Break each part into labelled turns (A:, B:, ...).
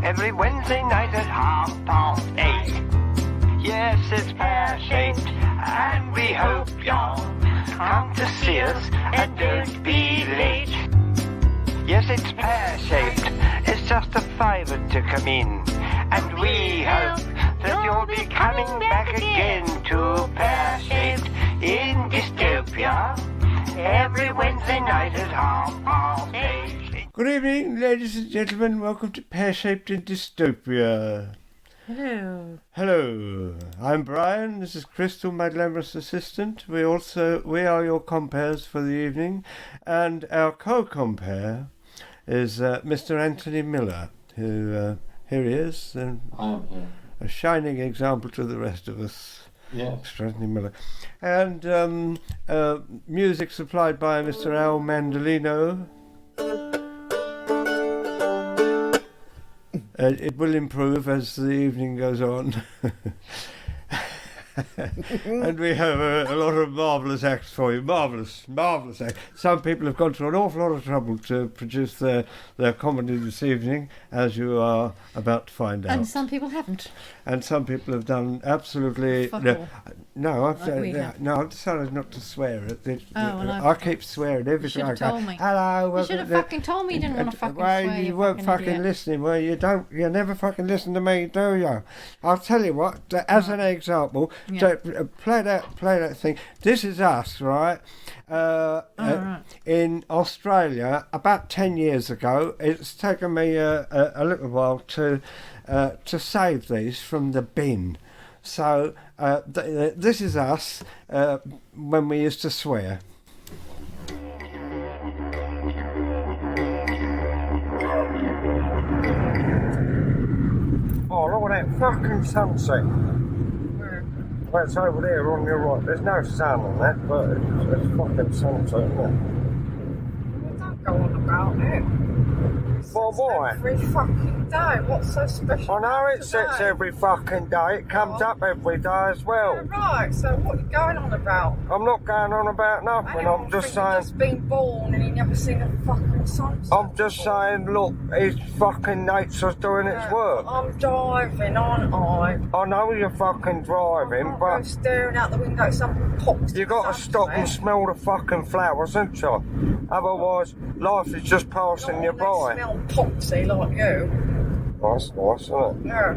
A: every Wednesday night at 8:30. Yes, it's pear-shaped, and we hope you'll come to see us and don't be late. Yes, it's pear-shaped, it's just a favour to come in, and we hope that you'll be coming back again to Pear-shaped in Dystopia every Wednesday night at 8:30.
B: Good evening, ladies and gentlemen. Welcome to Pear-shaped in Dystopia.
C: Hello.
B: Hello, I'm Brian. This is Crystal, my glamorous assistant. We are your compares for the evening, and our co-compare is Mr. Anthony Miller, who here he is,
D: I am here.
B: a shining example to the rest of us.
D: Yes.
B: Mr. Anthony Miller, and music supplied by Mr. Al Mandolino. It will improve as the evening goes on. And we have a lot of marvellous acts for you. Marvellous acts. Some people have gone through an awful lot of trouble to produce their comedy this evening, as you are about to find out.
C: And some people haven't.
B: And some people have done absolutely...
C: Fuck all.
B: I've decided not to swear.
C: Well,
B: I keep swearing every
C: should
B: time.
C: have told me.
B: Hello.
C: You should have fucking told me you didn't want to fucking swear.
B: You weren't fucking
C: idiot.
B: listening. Well, you never fucking listen to me, do you? I'll tell you what, as an example, play that thing. This is us, right?
C: Right.
B: In Australia, about 10 years ago, it's taken me a little while to save these from the bin. So this is us when we used to swear. Oh, look at that fucking sunset. Well, it's over there on your right. There's no sun on that, but it's fucking sunset, isn't it?
E: Well, don't go on about it.
B: Well, why?
E: Every fucking day. What's so special?
B: I know it sets every fucking day. It comes up every day as well.
E: Yeah, right, so what are you going on about?
B: I'm not going on about nothing. I'm just saying...
E: You've just been born and you never seen a fucking sunset.
B: I'm just saying, look, it's fucking nature's doing its work.
E: I'm driving, aren't I?
B: I know you're fucking driving,
E: I'm
B: but
E: staring out the window at some pops.
B: you got to stop and smell the fucking flowers, haven't you? Otherwise, life is just passing you by.
E: Smell poxy like you.
B: Nice, isn't it?
E: Yeah.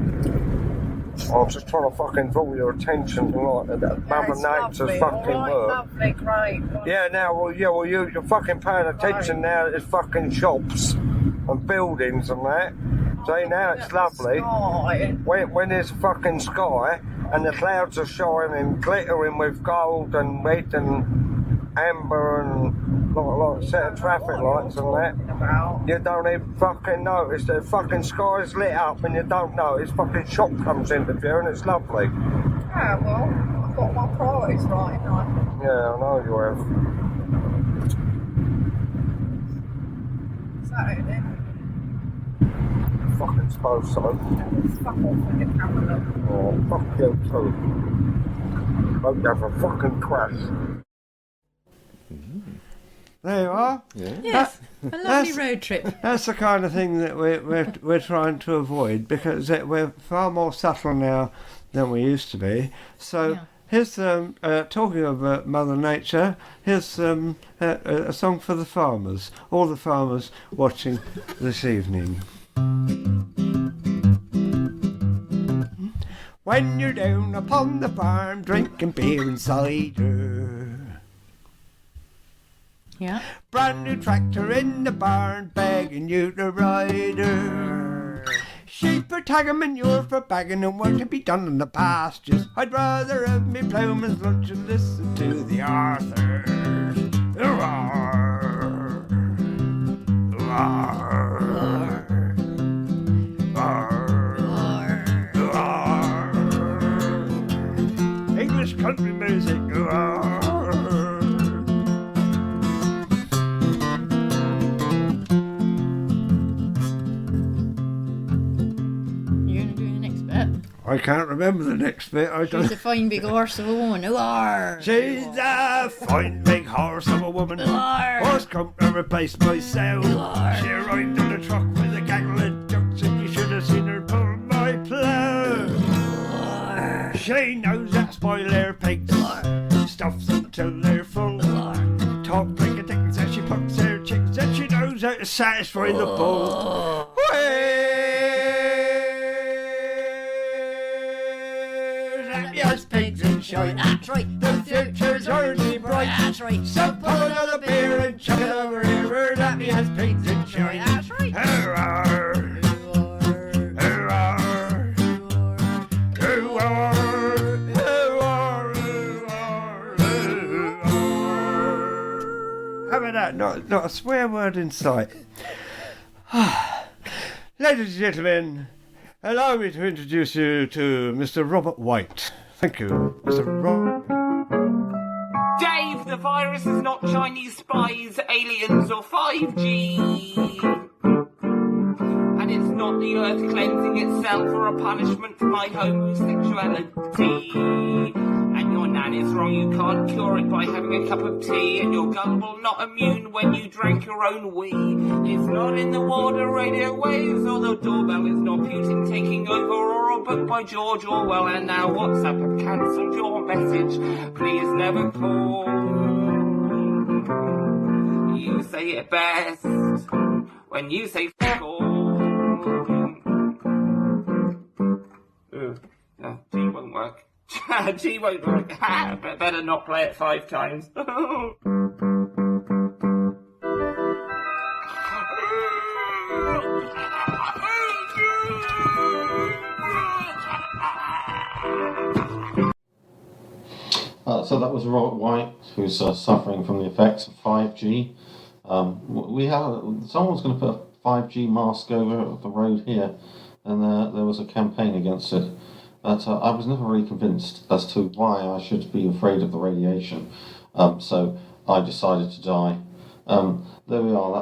B: I'm just trying to fucking draw your attention to like that Mother Nature's fucking
E: all right,
B: work.
E: Lovely, great.
B: Yeah, you're fucking paying attention now to fucking shops and buildings and that. See, now it's lovely. When there's fucking sky and the clouds are shining, glittering with gold and red and amber and like a set of traffic lights and that, you don't even fucking notice. The fucking sky's lit up and you don't know. This fucking shop comes into view and it's lovely.
E: Yeah, well, I've got my priorities right, haven't I?
B: Yeah, I know you have.
E: Is that it then?
B: Fucking suppose so.
E: Fuck off with your camera.
B: Oh, fuck you too. Hope you have a fucking crash. There you are.
D: Yeah.
C: Yes, a lovely road trip.
B: That's the kind of thing that we're trying to avoid, because we're far more subtle now than we used to be. So here's talking of Mother Nature. Here's a song for the farmers, all the farmers watching this evening. When you're down upon the farm drinking beer and cider.
C: Yeah.
B: Brand new tractor in the barn, begging you to ride her. Sheep for tagging, manure for bagging, and work to be done in the pastures. I'd rather have me ploughman's lunch and listen to the Arthurs. Roar, roar, roar, roar. English country music. Roar. I can't remember the next bit.
C: She's a fine big horse of a woman. Ooh-ar.
B: She's a fine big horse of a woman.
C: Ooh-ar.
B: Horse come to replace myself.
C: Ooh-ar.
B: She rides on the truck with a gaggle of ducks, and you should have seen She knows how to spoil their pigs, stuffs them till they're full. Talk like a dickens as she plucks their chicks, and she knows how to satisfy the bull. Yes, pigs and shite.
C: That's right.
B: The future's already bright.
C: That's right.
B: So pull another beer and chuck it over here. That me has pigs and shite.
C: That's right.
B: Hurrah! Hurrah! How about that? Not a swear word in sight. Ladies and gentlemen, allow me to introduce you to Mr. Robert White. Thank you, Mr. Robert.
D: Dave, the virus is not Chinese spies, aliens, or 5G. And it's not the earth cleansing itself for a punishment for my homosexuality. And your nan is wrong, you can't cure it by having a cup of tea. And you're gullible, not immune when you drank your own wee. It's not in the water, radio waves, or the doorbell is not Putin taking over, or a book by George Orwell. And now WhatsApp have cancelled your message, please never call. You say it best when you say f*** all. No, G won't work. G won't work. But better not play it 5 times.
F: So that was Robert White, who's suffering from the effects of 5G. Someone's going to put a 5G mask over the road here, and there was a campaign against it. But I was never really convinced as to why I should be afraid of the radiation. So I decided to die. There we are.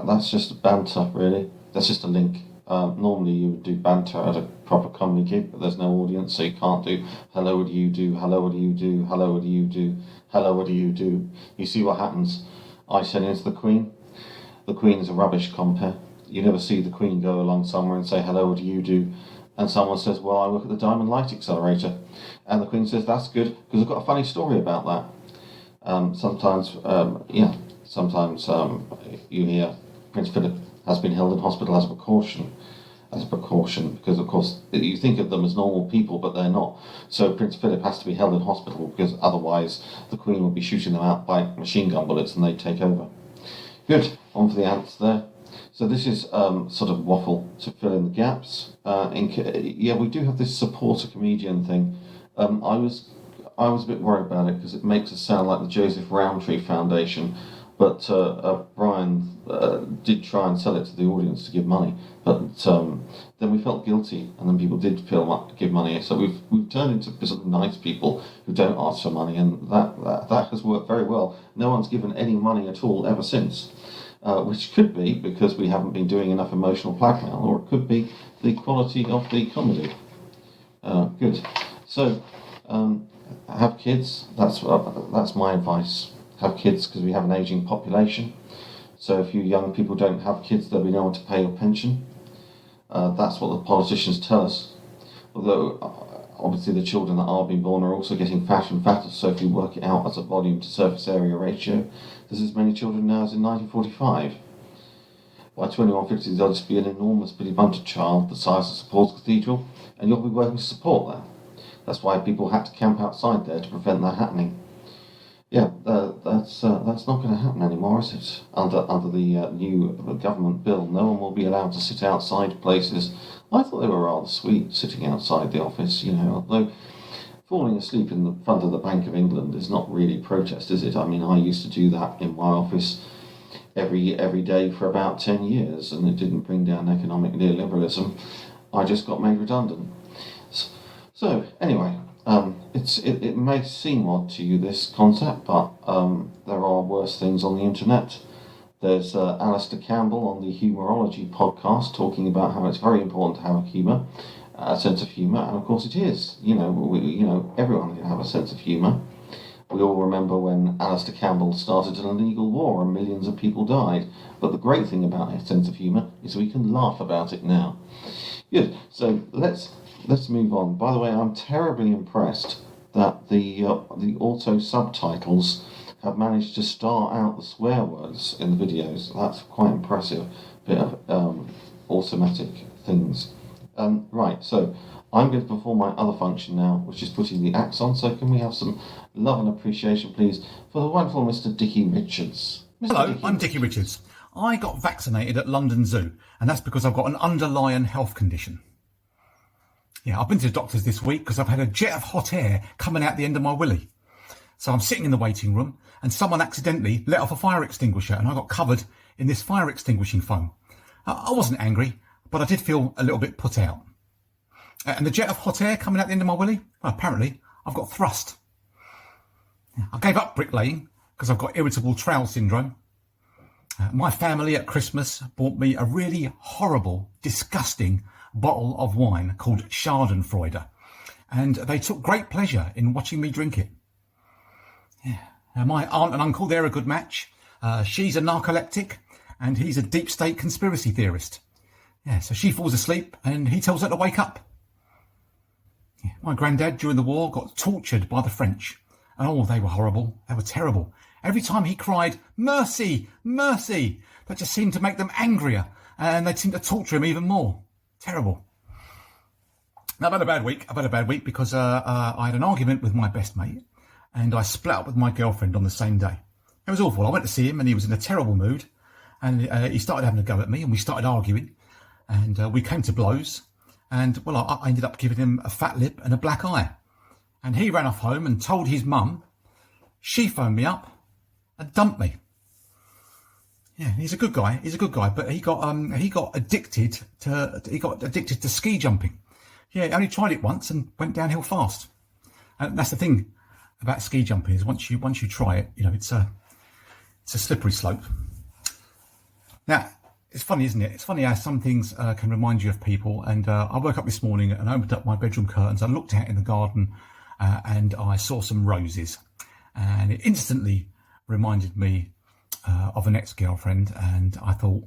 F: That's just banter, really. That's just a link. Normally you would do banter at a proper comedy gig, but there's no audience, so you can't do hello, what do you do? Hello, what do you do? Hello, what do you do? Hello, what do you do? You see what happens. I said into the Queen. The Queen is a rubbish compare. You never see the Queen go along somewhere and say hello, what do you do? And someone says, well, I work at the Diamond Light Accelerator. And the Queen says, that's good, because I've got a funny story about that. Sometimes you hear Prince Philip has been held in hospital as a precaution, because of course you think of them as normal people, but they're not. So Prince Philip has to be held in hospital, because otherwise the Queen would be shooting them out by machine gun bullets and they'd take over. Good, on for the ants there. So this is sort of waffle to fill in the gaps. We do have this supporter comedian thing. I was a bit worried about it because it makes us sound like the Joseph Rowntree Foundation, but Brian did try and sell it to the audience to give money. But then we felt guilty, and then people did give money. So we've turned into sort of nice people who don't ask for money, and that has worked very well. No one's given any money at all ever since. Which could be because we haven't been doing enough emotional blackmail, or it could be the quality of the comedy. Good. So, have kids. That's my advice. Have kids, because we have an ageing population. So if you young people don't have kids, there'll be no one to pay your pension. That's what the politicians tell us. Although, obviously the children that are being born are also getting fatter and fatter, so if you work it out as a volume to surface area ratio, there's as many children now as in 1945. By 2150 there'll just be an enormous Billy Bunter child the size of St Paul's Cathedral, and you'll be working to support that. That's why people had to camp outside there to prevent that happening. Yeah, that's not going to happen anymore, is it? Under the new government bill, no one will be allowed to sit outside places. I thought they were rather sweet, sitting outside the office, although falling asleep in the front of the Bank of England is not really protest, is it? I mean, I used to do that in my office every day for about 10 years, and it didn't bring down economic neoliberalism. I just got made redundant. So anyway, it may seem odd to you, this concept, but there are worse things on the internet. There's Alistair Campbell on the Humorology podcast talking about how it's very important to have a sense of humour, and of course it is. Everyone can have a sense of humour. We all remember when Alistair Campbell started an illegal war and millions of people died. But the great thing about a sense of humour is we can laugh about it now. Good. So let's let's move on. By the way, I'm terribly impressed that the auto subtitles have managed to start out the swear words in the videos. That's quite impressive. Bit of automatic things. Right, so I'm going to perform my other function now, which is putting the axe on. So can we have some love and appreciation, please, for the wonderful Mr. Dickie Richards.
G: Hello, I'm Dickie Richards. I got vaccinated at London Zoo, and that's because I've got an underlying health condition. Yeah, I've been to the doctors this week because I've had a jet of hot air coming out the end of my willy. So I'm sitting in the waiting room, and someone accidentally let off a fire extinguisher, and I got covered in this fire extinguishing foam. I wasn't angry, but I did feel a little bit put out. And the jet of hot air coming out the end of my willy, well, apparently I've got thrust. I gave up bricklaying because I've got irritable trowel syndrome. My family at Christmas bought me a really horrible, disgusting bottle of wine called Schadenfreude, and they took great pleasure in watching me drink it. Yeah. Now, my aunt and uncle, they're a good match. She's a narcoleptic, and he's a deep state conspiracy theorist. Yeah, so she falls asleep, and he tells her to wake up. Yeah, my granddad, during the war, got tortured by the French. And oh, they were horrible. They were terrible. Every time he cried, "Mercy, mercy," that just seemed to make them angrier, and they seemed to torture him even more. Terrible. Now, I've had a bad week because I had an argument with my best mate, and I split up with my girlfriend on the same day. It was awful. I went to see him, and he was in a terrible mood, and he started having a go at me, and we started arguing, and we came to blows, and, well, I ended up giving him a fat lip and a black eye. And he ran off home and told his mum. She phoned me up and dumped me. Yeah, he's a good guy, but he got addicted to ski jumping. Yeah, he only tried it once and went downhill fast. And that's the thing about ski jumping, is once you try it, you know, it's a slippery slope. Now, it's funny, isn't it? It's funny how some things can remind you of people. And I woke up this morning and opened up my bedroom curtains. I looked out in the garden and I saw some roses, and it instantly reminded me of an ex-girlfriend. And I thought,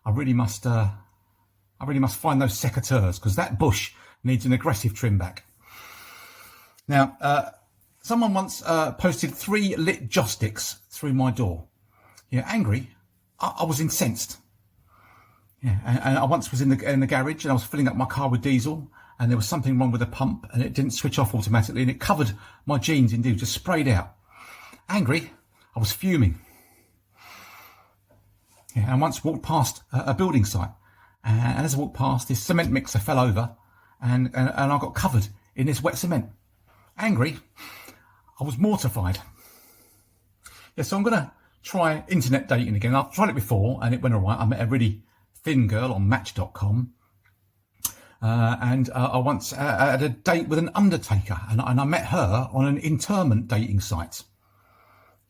G: I really must find those secateurs, because that bush needs an aggressive trim back. Now, someone once posted 3 lit joss sticks through my door. Yeah, angry. I was incensed. Yeah, and I once was in the garage, and I was filling up my car with diesel, and there was something wrong with the pump, and it didn't switch off automatically, and it covered my jeans in diesel, just sprayed out. Angry. I was fuming. Yeah, I once walked past a building site, and as I walked past, this cement mixer fell over, and I got covered in this wet cement. Angry. I was mortified. Yeah, so I'm going to try internet dating again. I've tried it before, and it went all right. I met a really thin girl on Match.com, and I once had a date with an undertaker, and I met her on an interment dating site.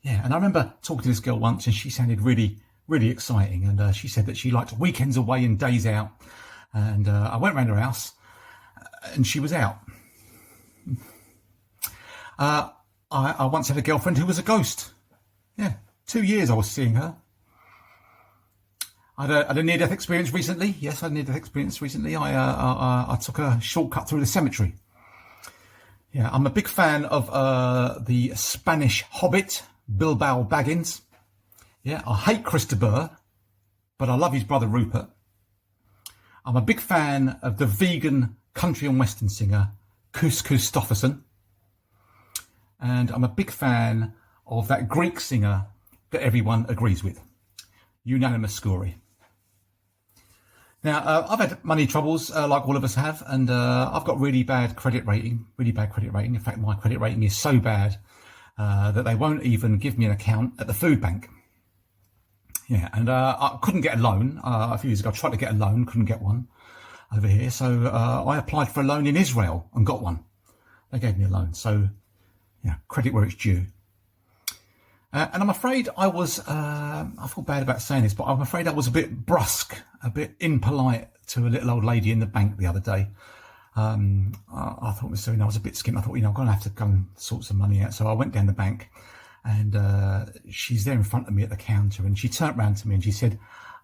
G: Yeah, and I remember talking to this girl once, and she sounded really, really exciting, and she said that she liked weekends away and days out, and I went round her house, and she was out. I once had a girlfriend who was a ghost. Yeah, 2 years I was seeing her. I had a near-death experience recently. Yes, I had a near-death experience recently. I took a shortcut through the cemetery. Yeah, I'm a big fan of the Spanish Hobbit, Bilbao Baggins. Yeah, I hate Christopher, but I love his brother Rupert. I'm a big fan of the vegan country and western singer, Couscous Stofferson. And I'm a big fan of that Greek singer that everyone agrees with, Unanimous Scory. Now, I've had money troubles, like all of us have, and I've got really bad credit rating. In fact, my credit rating is so bad that they won't even give me an account at the food bank. Yeah, and I couldn't get a loan. A few years ago, I tried to get a loan, couldn't get one over here. So I applied for a loan in Israel and got one. They gave me a loan. So, yeah, credit where it's due. And I'm afraid I was, I feel bad about saying this, but I'm afraid I was a bit brusque, a bit impolite to a little old lady in the bank the other day. I thought, I was a bit skint. I thought, I'm going to have to go and sort some money out. So I went down the bank, and she's there in front of me at the counter, and she turned around to me and she said,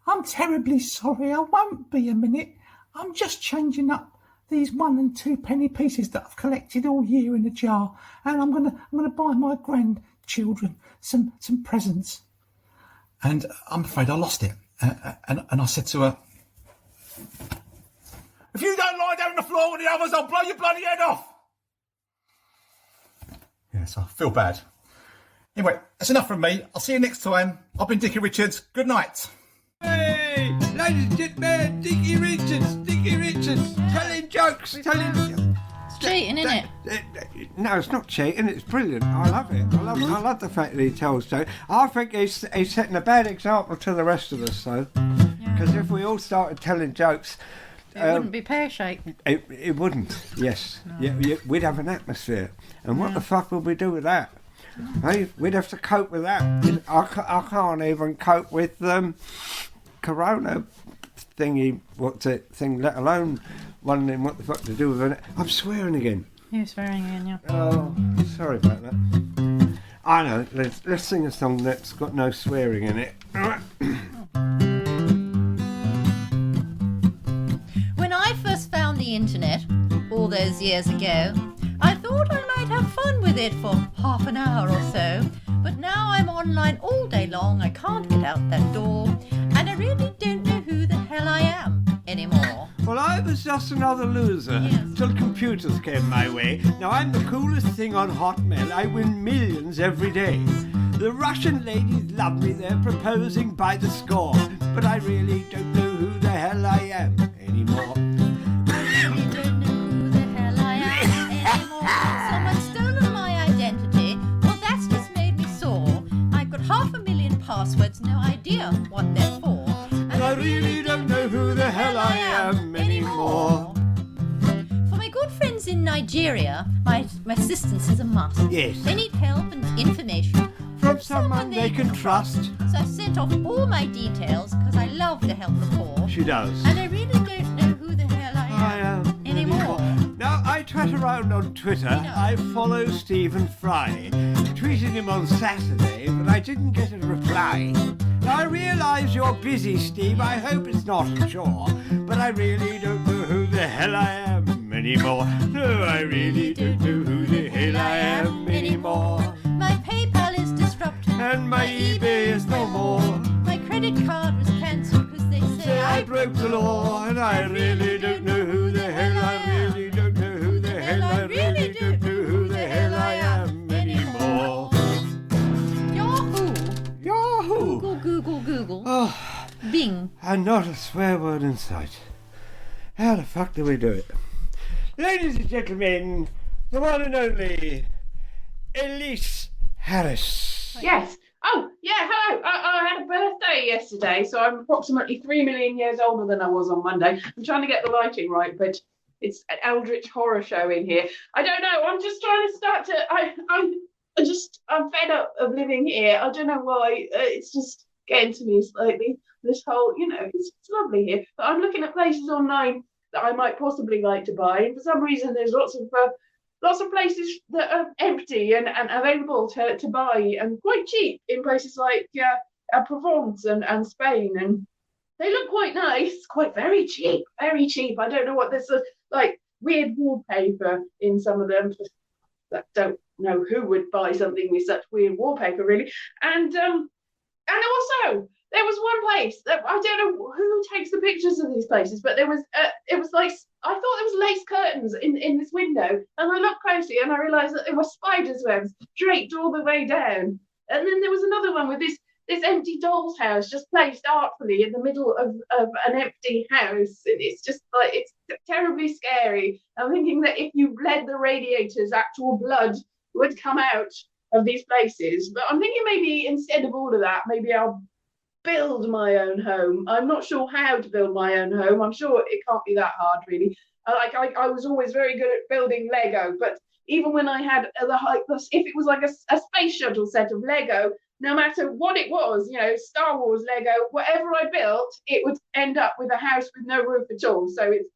G: "I'm terribly sorry, I won't be a minute. I'm just changing up these 1 and 2 penny pieces that I've collected all year in a jar, and I'm gonna buy my grandchildren some presents. And I'm afraid I lost it. And I said to her, if you don't lie down on the floor with the others, I'll blow your bloody head off. Yes, I feel bad. Anyway, that's enough from me. I'll see you next time. I've been Dickie Richards. Good night.
B: Hey, ladies and gentlemen, Dickie Richards, telling jokes,
C: It's cheating, isn't it?
B: No, it's not cheating. It's brilliant. I love it. I love the fact that he tells jokes. I think he's setting a bad example to the rest of us, though. Because if we all started telling jokes,
C: It wouldn't be pear-shaped.
B: it wouldn't. Yes,
C: No.
B: yeah, we'd have an atmosphere, and what the fuck would we do with that? Hey, we'd have to cope with that. I can't even cope with Corona thingy. What's it thing? Let alone wondering what the fuck to do with it. I'm swearing again.
C: You're swearing again, yeah.
B: Oh, sorry about that. I know. Let's sing a song that's got no swearing in it.
C: When I first found the internet, all those years ago, I thought I might have fun with it for half an hour or so. But now I'm online all day long, I can't get out that door, and I really don't know who the hell I am anymore.
B: Well, I was just another loser till computers came my way. Now I'm the coolest thing on Hotmail. I win millions every day. The Russian ladies love me, they're proposing by the score. But I really don't know who the hell I am anymore.
C: I really don't know who the hell I am anymore. Someone's stolen my identity. Well, that's just made me sore. I've got 500,000 passwords, no idea what they're for. And
B: I really don't know who the hell I am anymore.
C: For my good friends in Nigeria, my assistance is a must.
B: Yes.
C: They need help and information
B: From someone they can trust.
C: So I've sent off all my details because I love to help the poor.
B: She does.
C: And I really don't know who the hell I am anymore.
B: Now, I twat around on Twitter. I follow Stephen Fry. Tweeted him on Saturday, but I didn't get a reply. Now, I realise you're busy, Steve. I hope it's not a chore. But I really don't know who the hell I am anymore. No, I really don't know who the hell I am anymore.
C: My PayPal is disrupted.
B: And my eBay is no more.
C: My credit card was cancelled because they say
B: I broke the law, and I really don't know who the hell I really don't know who the hell I really don't know who the hell I am anymore. Yahoo!
C: Google.
B: Oh,
C: Bing.
B: and not a swear word in sight. How the fuck do we do it? Ladies and gentlemen, the one and only Elise Harris.
H: Yes. Oh, yeah, hello. I had a birthday yesterday, so I'm approximately 3 million years older than I was on Monday. I'm trying to get the lighting right, but it's an eldritch horror show in here. I don't know. I'm just trying to start to... I'm fed up of living here. I don't know why. It's just getting to me slightly. This whole, it's lovely here. But I'm looking at places online that I might possibly like to buy. And for some reason, there's lots of places that are empty and available to buy and quite cheap in places like Provence and Spain. And they look quite nice, very cheap. I don't know what there's like weird wallpaper in some of them. I don't know who would buy something with such weird wallpaper, really. And also there was one place that I don't know who takes the pictures of these places, but there was it was like I thought there was lace curtains in this window, and I looked closely and I realised that there were spiders' webs draped all the way down. And then there was another one with this empty doll's house just placed artfully in the middle of an empty house. It's just like it's terribly scary. I'm thinking that if you bled the radiators, actual blood would come out of these places. But I'm thinking maybe instead of all of that, maybe I'll build my own home. I'm not sure how to build my own home. I'm sure it can't be that hard, really. I was always very good at building Lego, but even when I had if it was like a space shuttle set of Lego, no matter what it was, Star Wars Lego, whatever I built, it would end up with a house with no roof at all. So it's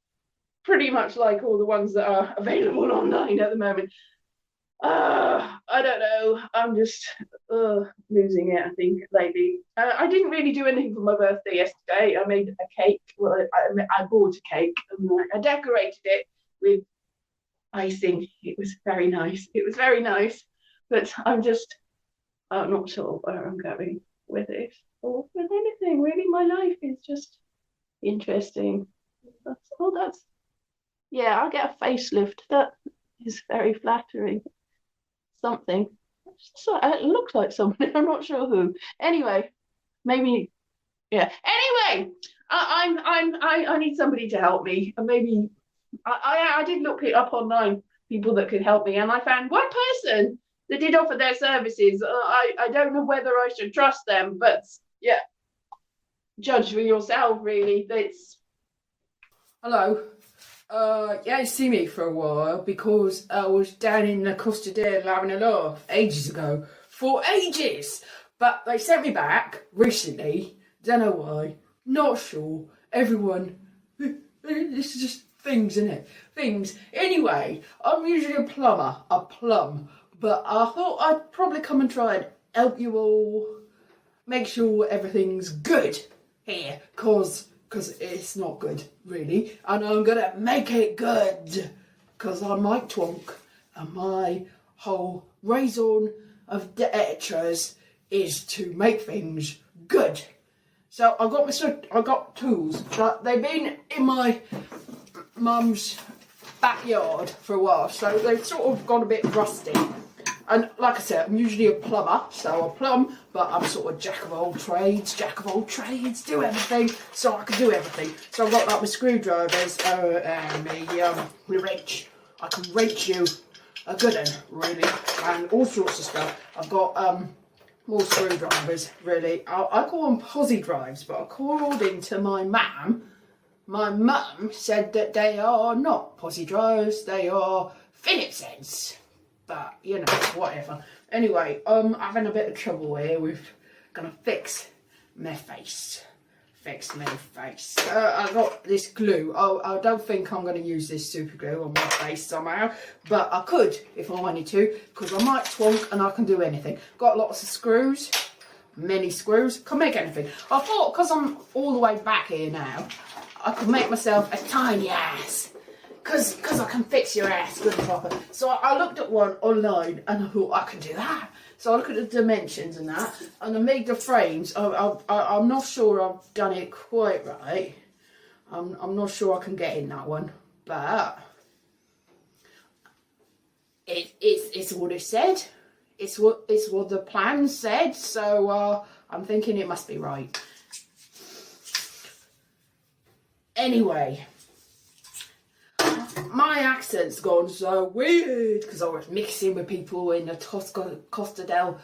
H: pretty much like all the ones that are available online at the moment. I don't know. I'm just losing it, I think, lately. I didn't really do anything for my birthday yesterday. I made a cake. Well, I bought a cake and I decorated it with icing. It was very nice. It was very nice. But I'm not sure where I'm going with it or with anything. Really, my life is just interesting. Yeah, I'll get a facelift. That is very flattering. Something. So it looks like somebody. I'm not sure who. Anyway, maybe. Yeah. Anyway, I need somebody to help me, and maybe I did look it up online, people that could help me, and I found one person that did offer their services. I don't know whether I should trust them, but yeah, judge for yourself. Really, it's.
I: Hello. You ain't seen me for a while because I was down in the Costa del having a laugh ages ago. For ages! But they sent me back recently. Don't know why. Not sure. Everyone. This is just things, innit? Things. Anyway, I'm usually a plum. But I thought I'd probably come and try and help you all make sure everything's good here. Cause it's not good, really. And I'm gonna make it good. Cause I'm Mike Twonk. And my whole raison of d'etres is to make things good. So I got tools, but they've been in my mum's backyard for a while, so they've sort of gone a bit rusty. And like I said, I'm usually a plumber, so I plumb, but I'm sort of jack of all trades, do everything, so I can do everything. So I've got like my screwdrivers, and my wrench. I can wrench you a good one, really, and all sorts of stuff. I've got more screwdrivers, really. I call them posi drives, but according to my mum said that they are not posi drives, they are Phillips heads. But, you know, whatever. Anyway, I'm having a bit of trouble here with gonna fix my face. I got this glue. I don't think I'm going to use this super glue on my face somehow, but I could if I wanted to, because I might twonk and I can do anything. Got lots of screws, many screws, can make anything. I thought because I'm all the way back here now, I could make myself a tiny ass, because I can fix your ass good and proper. So I looked at one online and I thought I can do that. So I look at the dimensions and that, and I made the frames. I'm not sure I've done it quite right. I'm not sure I can get in that one, but it's what it said. It's what the plan said. So I'm thinking it must be right. Anyway. My accent's gone so weird because I was mixing with people in the Costa del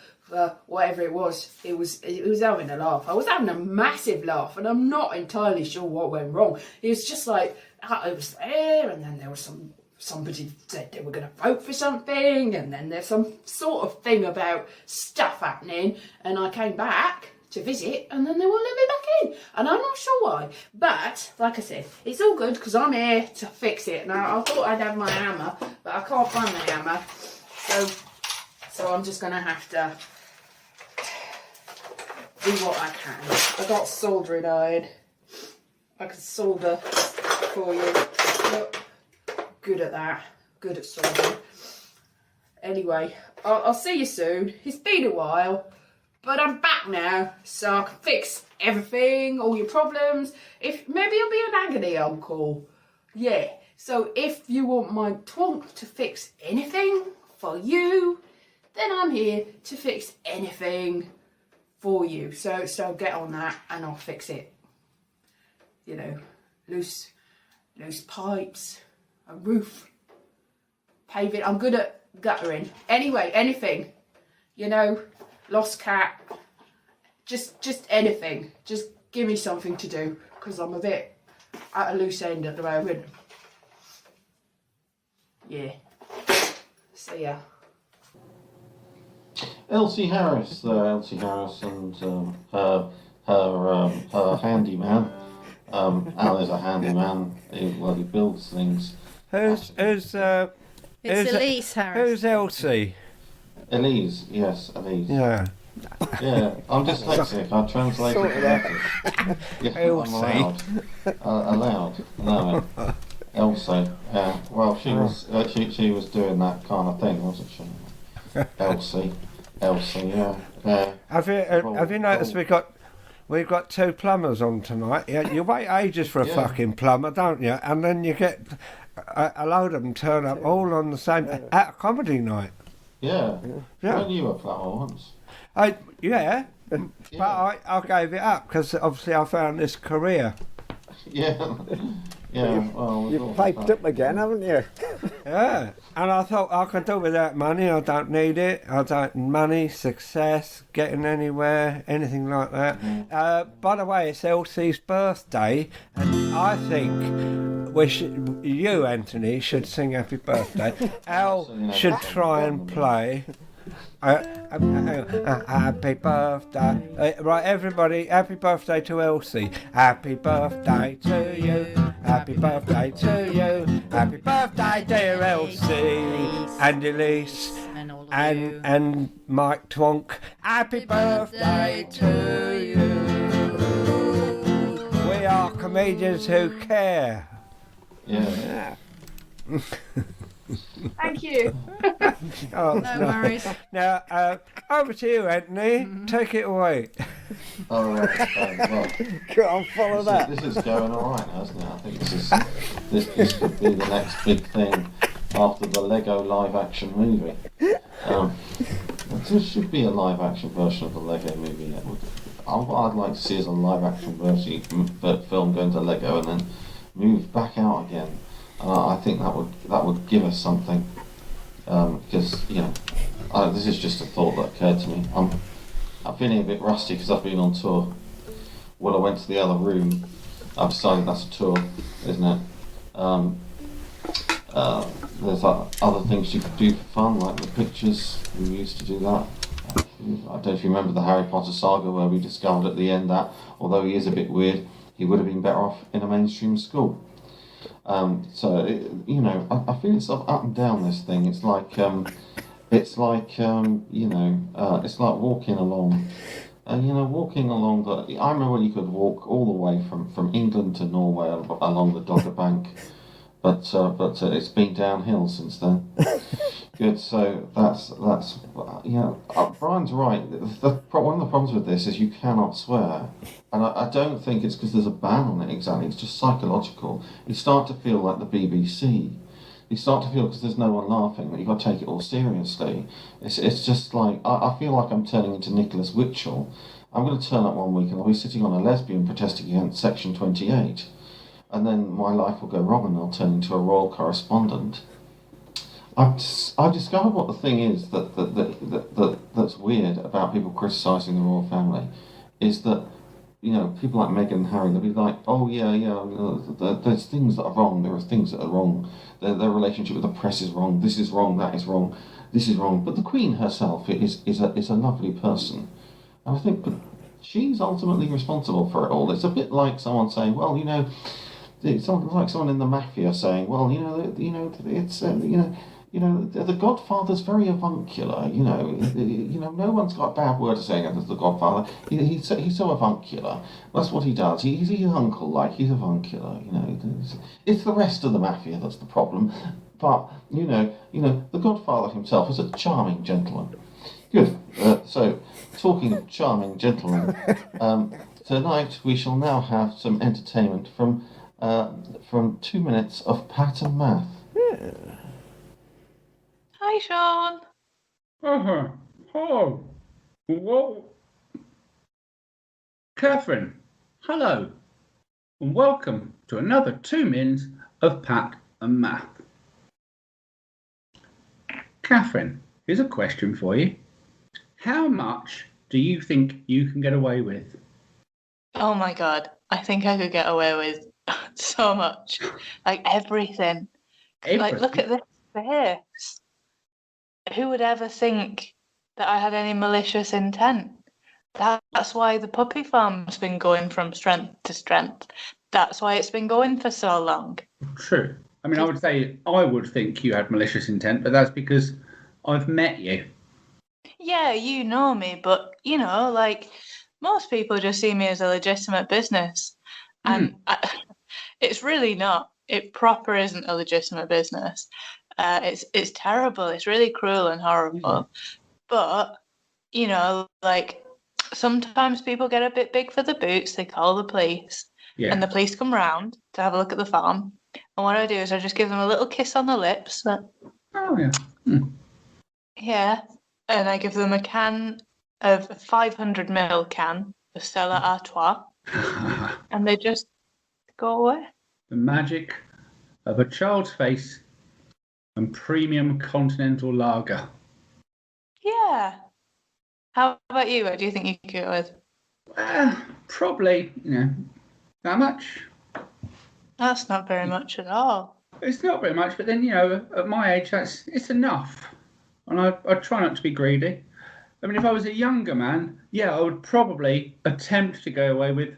I: whatever it was. It was having a laugh. I was having a massive laugh, and I'm not entirely sure what went wrong. It was just like I was there, and then there was somebody said they were going to vote for something, and then there's some sort of thing about stuff happening, and I came back to visit, and then they won't let me back in, and I'm not sure why. But like I said, it's all good because I'm here to fix it. Now I thought I'd have my hammer, but I can't find the hammer, so I'm just gonna have to do what I can. I got soldering iron. I can solder for you. Look, good at that. Good at soldering. Anyway, I'll see you soon. It's been a while. But I'm back now, so I can fix everything, all your problems. If maybe I'll be an agony uncle. Yeah. So if you want my twonk to fix anything for you, then I'm here to fix anything for you. So get on that and I'll fix it. You know, loose pipes, a roof, paving. I'm good at guttering. Anyway, anything. You know. Lost cat, just anything. Just give me something to do, because I'm a bit at a loose end at the moment. Yeah. So yeah.
F: Elsie Harris and her handyman. Al is a handyman. He builds things.
B: Who's
C: It's Elise Harris.
B: Who's Elsie?
F: Elise, yes, Elise.
B: Yeah.
F: Yeah, I'm dyslexic. I translate it. Yes, I'm allowed. Allowed. Elsie. Well, she was she was doing that kind of thing, wasn't she? Elsie, yeah.
B: Have you noticed we've got two plumbers on tonight? Yeah, you wait ages for a fucking plumber, don't you? And then you get a load of them turn up all on the same at a comedy night.
F: Yeah. Weren't you a plumber once?
B: Yeah. But I gave it up because obviously I found this career.
F: Yeah. Yeah. Well,
J: You've piped up again, haven't you?
B: Yeah. And I thought I could do without money. I don't need it. I don't money, success, getting anywhere, anything like that. By the way, it's Elsie's birthday, and I think you, Anthony, should sing happy birthday. Al should try and play. Happy birthday. Right, everybody, happy birthday to Elsie. Happy birthday to you. Happy birthday to you. Happy birthday, dear Elsie. And Elise. And Mike Twonk. Happy birthday to you. We are comedians who care.
F: Yeah.
H: Thank you.
B: Oh,
C: No worries.
B: Now, over to you, Anthony. Take it away.
F: All right. Well,
J: Go on, follow that.
F: this is going all right, hasn't it? I think this could be the next big thing after the Lego live-action movie. There should be a live-action version of the Lego movie. What I'd like to see is a live-action film going to Lego and then move back out again. I think that would give us something, because this is just a thought that occurred to me. I'm feeling a bit rusty because I've been on tour. When I went to the other room, I've decided that's a tour, isn't it? There's other things you could do for fun, like the pictures. We used to do that. I don't know if you remember the Harry Potter saga where we discovered at the end that, although he is a bit weird, he would have been better off in a mainstream school. I feel it's sort of up and down, this thing. It's like walking along. Walking along I remember when you could walk all the way from England to Norway along the Dogger Bank, but it's been downhill since then. Good. So that's Brian's right. One of the problems with this is you cannot swear, and I don't think it's because there's a ban on it exactly. It's just psychological. You start to feel like the BBC. You start to feel, because there's no one laughing, that you've got to take it all seriously. It's just like I feel like I'm turning into Nicholas Witchell. I'm going to turn up one week and I'll be sitting on a lesbian protesting against Section 28, and then my life will go wrong and I'll turn into a royal correspondent. I've discovered what the thing is that's weird about people criticising the royal family is that, people like Meghan and Harry, they'll be like, oh there's things that are wrong, there are things that are wrong, their relationship with the press is wrong, this is wrong, that is wrong, this is wrong, but the Queen herself is a lovely person. And I think, but she's ultimately responsible for it all. It's a bit like someone saying, well, it's like someone in the mafia saying, well, the Godfather's very avuncular. No one's got a bad word to say against the Godfather. He's so avuncular. That's what he does. He's uncle-like. He's avuncular. It's the rest of the mafia that's the problem. But the Godfather himself is a charming gentleman. Good. So, talking of charming gentlemen, tonight we shall now have some entertainment from 2 minutes of Pat and Math.
B: Yeah.
H: Hi, Sean.
K: Oh, whoa. Catherine, hello, and welcome to another 2 minutes of Pat and Math. Catherine, here's a question for you. How much do you think you can get away with?
L: Oh my God, I think I could get away with so much. Like everything. Like, look at this face. Who would ever think that I had any malicious intent? That's why the puppy farm's been going from strength to strength. That's why it's been going for so long.
K: True. I mean, I would think you had malicious intent, but that's because I've met you.
L: Yeah, you know me, but, like, most people just see me as a legitimate business. And it's really not. it proper isn't a legitimate business. It's terrible. It's really cruel and horrible. But, you know, like sometimes people get a bit big for the boots. They call the police, and the police come round to have a look at the farm. And what I do is I just give them a little kiss on the lips.
K: Oh, yeah. Hmm.
L: Yeah. And I give them a can of 500ml can of Stella Artois. And they just go away.
K: The magic of a child's face and premium continental lager.
L: Yeah. How about you? What do you think you could get with?
K: Probably, that much.
L: That's not very much at all.
K: It's not very much, but then, at my age, it's enough. And I try not to be greedy. I mean, if I was a younger man, I would probably attempt to go away with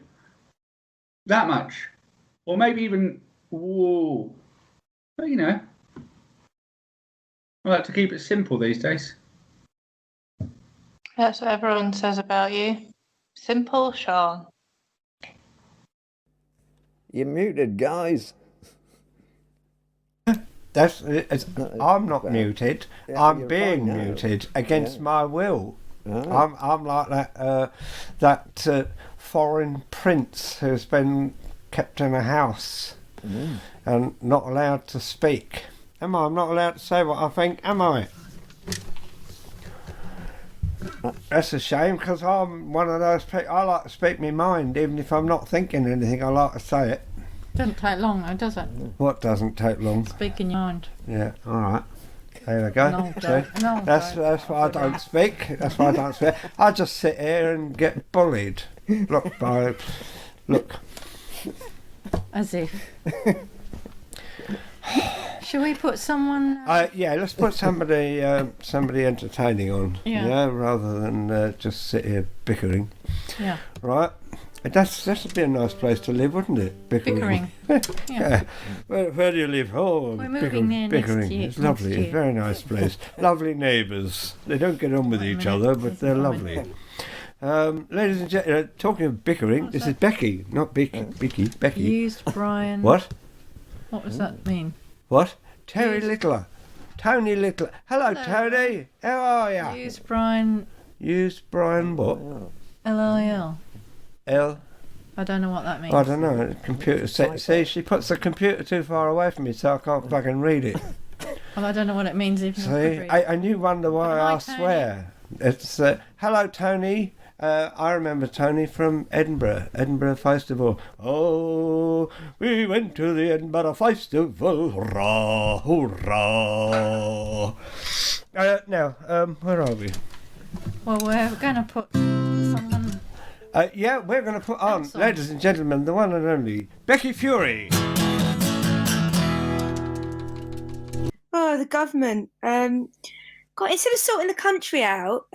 K: that much. Or maybe even, whoa. But, I like to keep it simple these days.
L: That's what everyone says about you. Simple Sean.
J: You're muted, guys.
B: I'm not muted. I'm being muted against my will. I'm like that foreign prince who's been kept in a house and not allowed to speak. Am I? I'm not allowed to say what I think, am I? That's a shame, because I'm one of those people. I like to speak my mind, even if I'm not thinking anything. I like to say it.
C: Doesn't take long, though, does it?
B: What doesn't take long?
C: Speaking your mind.
B: Yeah. All right. There we go.
C: No,
B: See?
C: no,
B: that's why I don't speak. That's why I don't speak. I just sit here and get bullied. Look.
C: As if. Shall we put someone?
B: Let's put somebody entertaining on.
C: Yeah.
B: Rather than just sit here bickering.
C: Yeah.
B: Right. That'd be a nice place to live, wouldn't it? Bickering. Yeah. Where do you live? Oh,
C: we're moving there
B: bickering.
C: Next year.
B: It's lovely. It's a very nice place. Lovely neighbours. They don't get on with each other, but they're lovely. Ladies and gentlemen, talking of bickering, this is Becky, not Becky. Becky.
C: Used Brian.
B: What?
C: What does that mean?
B: What? Terry Littler. Tony Littler. Hello, Tony. How are you?
C: Used Brian.
B: Used Brian what?
C: LIL.
B: L?
C: I don't know what that means.
B: I don't know. Computer. See, she puts the computer too far away from me, so I can't fucking read it.
C: Well, I don't know what it means. If
B: See, and you wonder why I swear. It's hello, Tony. I remember Tony from Edinburgh Festival. Oh, we went to the Edinburgh Festival. Hurrah, hurrah. Now, where are we?
C: Well, we're going to put someone.
B: We're going to put on, ladies and gentlemen, the one and only Becky Fury.
M: Oh, the government. God, instead of sorting the country out,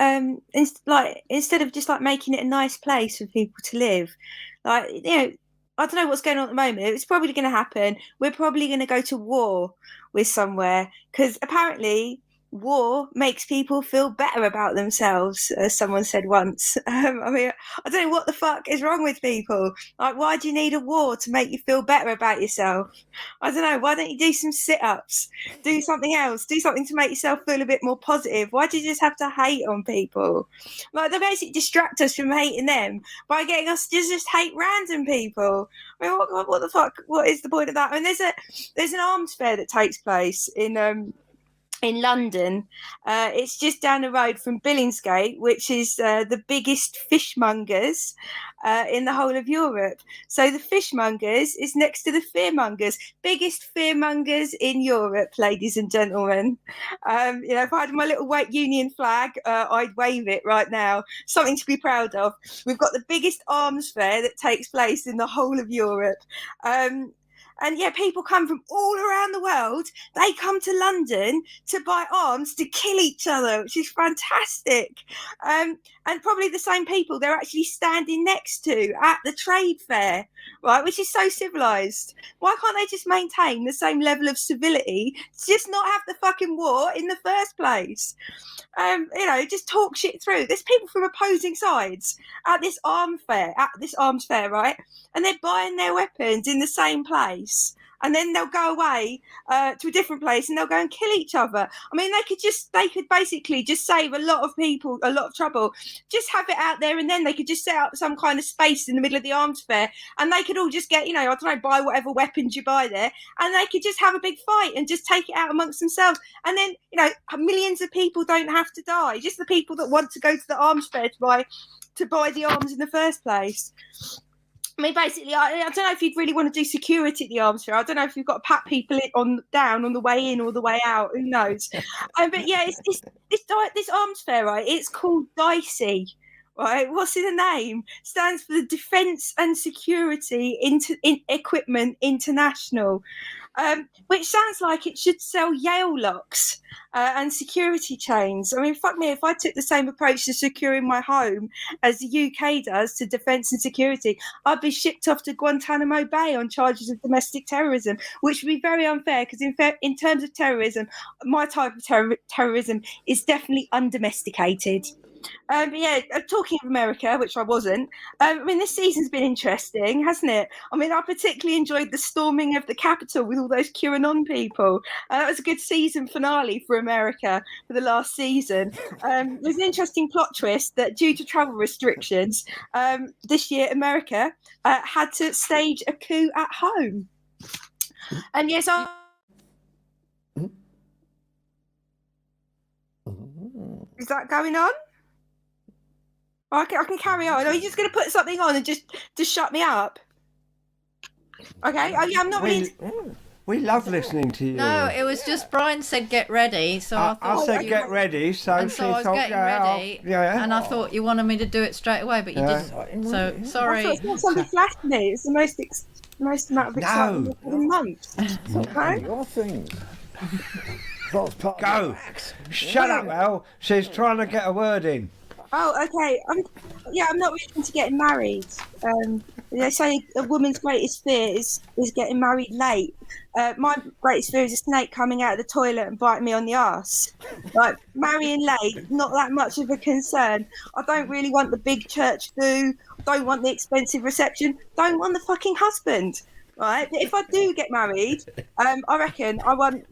M: instead of just making it a nice place for people to live, I don't know what's going on at the moment. It's probably going to happen. We're probably going to go to war with somewhere, because apparently war makes people feel better about themselves, as someone said once. I don't know what the fuck is wrong with people. Why do you need a war to make you feel better about yourself? I don't know. Why don't you do some sit-ups? Do something else. Do something to make yourself feel a bit more positive. Why do you just have to hate on people? They basically distract us from hating them by getting us to just hate random people. I mean, what the fuck? What is the point of that? I mean, there's an arms fair that takes place in London. It's just down the road from Billingsgate, which is the biggest fishmongers in the whole of Europe. So the fishmongers is next to the fearmongers. Biggest fearmongers in Europe, ladies and gentlemen. If I had my little white Union flag, I'd wave it right now. Something to be proud of. We've got the biggest arms fair that takes place in the whole of Europe. And people come from all around the world. They come to London to buy arms to kill each other, which is fantastic. And probably the same people they're actually standing next to at the trade fair, right? Which is so civilised. Why can't they just maintain the same level of civility to just not have the fucking war in the first place? Just talk shit through. There's people from opposing sides at this arms fair, right? And they're buying their weapons in the same place. place. And then they'll go away to a different place and they'll go and kill each other. I mean, they could basically just save a lot of people a lot of trouble. Just have it out there, and then they could just set up some kind of space in the middle of the arms fair, and they could all just get, I don't know, buy whatever weapons you buy there, and they could just have a big fight and just take it out amongst themselves. And then, millions of people don't have to die. Just the people that want to go to the arms fair to buy the arms in the first place. I mean, basically, I don't know if you'd really want to do security at the arms fair. I don't know if you've got to pat people down on the way in or the way out. Who knows? But yeah, this arms fair, right? It's called Dicey, right? What's in the name? Stands for the Defence and Security Equipment International, which sounds like it should sell Yale locks and security chains. I mean, fuck me, if I took the same approach to securing my home as the UK does to defence and security, I'd be shipped off to Guantanamo Bay on charges of domestic terrorism, which would be very unfair because in terms of terrorism, my type of terrorism is definitely undomesticated. But yeah, talking of America, which I wasn't, I mean, this season's been interesting, hasn't it? I mean, I particularly enjoyed the storming of the Capitol with all those QAnon people. That was a good season finale for America for the last season. There's an interesting plot twist that due to travel restrictions, this year America had to stage a coup at home. And yes, is that going on? I can carry on. Are you just going to put something on and just shut me up? Okay. Oh, yeah, I'm not really.
B: We love listening to you.
C: No, it was just Brian said get ready, so I thought
B: I said get ready, so
C: and
B: she
C: so I was
B: thought,
C: getting ready,
B: yeah.
C: And I thought you wanted me to do it straight away, but you didn't. So sorry.
M: It's not something flashed me. It's the most amount of excitement in a month. Okay.
J: Your thing.
B: Go. Shut up, Al. She's trying to get a word in.
M: Oh, okay. I'm not really into getting married. They say a woman's greatest fear is getting married late. My greatest fear is a snake coming out of the toilet and biting me on the arse. Like, marrying late, not that much of a concern. I don't really want the big church do. Don't want the expensive reception. Don't want the fucking husband. Right, but if I do get married, I reckon I want.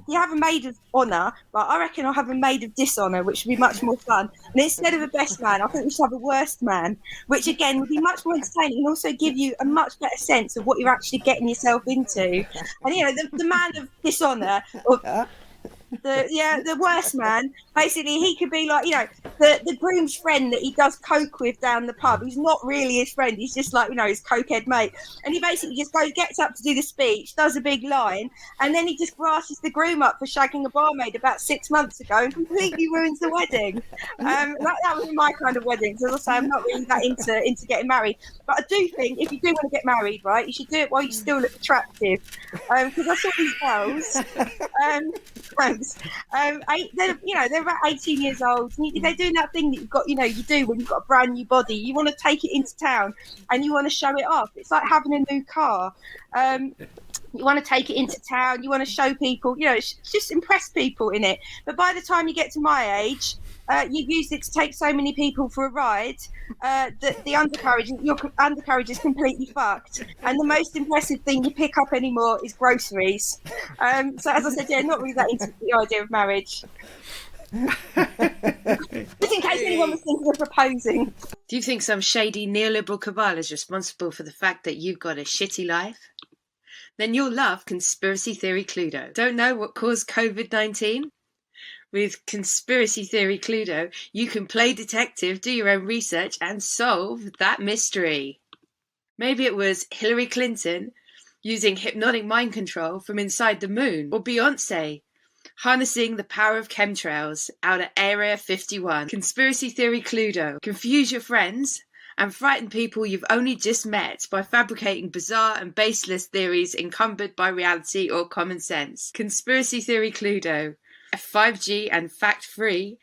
M: You have a maid of honour, but I reckon I'll have a maid of dishonour, which would be much more fun. And instead of a best man, I think we should have a worst man, which again would be much more entertaining and also give you a much better sense of what you're actually getting yourself into. And the man of dishonour, the worst man, basically he could be like, the groom's friend that he does coke with down the pub. He's not really his friend, he's just like, his cokehead mate. And he basically just gets up to do the speech, does a big line, and then he just brashes the groom up for shagging a barmaid about 6 months ago and completely ruins the wedding. That was my kind of wedding. So as I say, I'm not really that into getting married. But I do think if you do want to get married, right, you should do it while you still look attractive. Because I saw these girls, they're about 18 years old. And they're doing that thing that you've got, you do when you've got a brand new body. You want to take it into town and you want to show it off. It's like having a new car. You want to take it into town. You want to show people, just impress people in it. But by the time you get to my age, you've used it to take so many people for a ride that your undercarriage is completely fucked. And the most impressive thing you pick up anymore is groceries. So as I said, not really that into the idea of marriage. Just in case anyone was thinking of proposing.
N: Do you think some shady neoliberal cabal is responsible for the fact that you've got a shitty life? Then you'll love Conspiracy Theory Cluedo. Don't know what caused COVID-19? With Conspiracy Theory Cluedo, you can play detective, do your own research, and solve that mystery. Maybe it was Hillary Clinton using hypnotic mind control from inside the moon, or Beyonce harnessing the power of chemtrails out at Area 51. Conspiracy Theory Cluedo. Confuse your friends and frighten people you've only just met by fabricating bizarre and baseless theories encumbered by reality or common sense. Conspiracy Theory Cluedo. 5G and fact-free,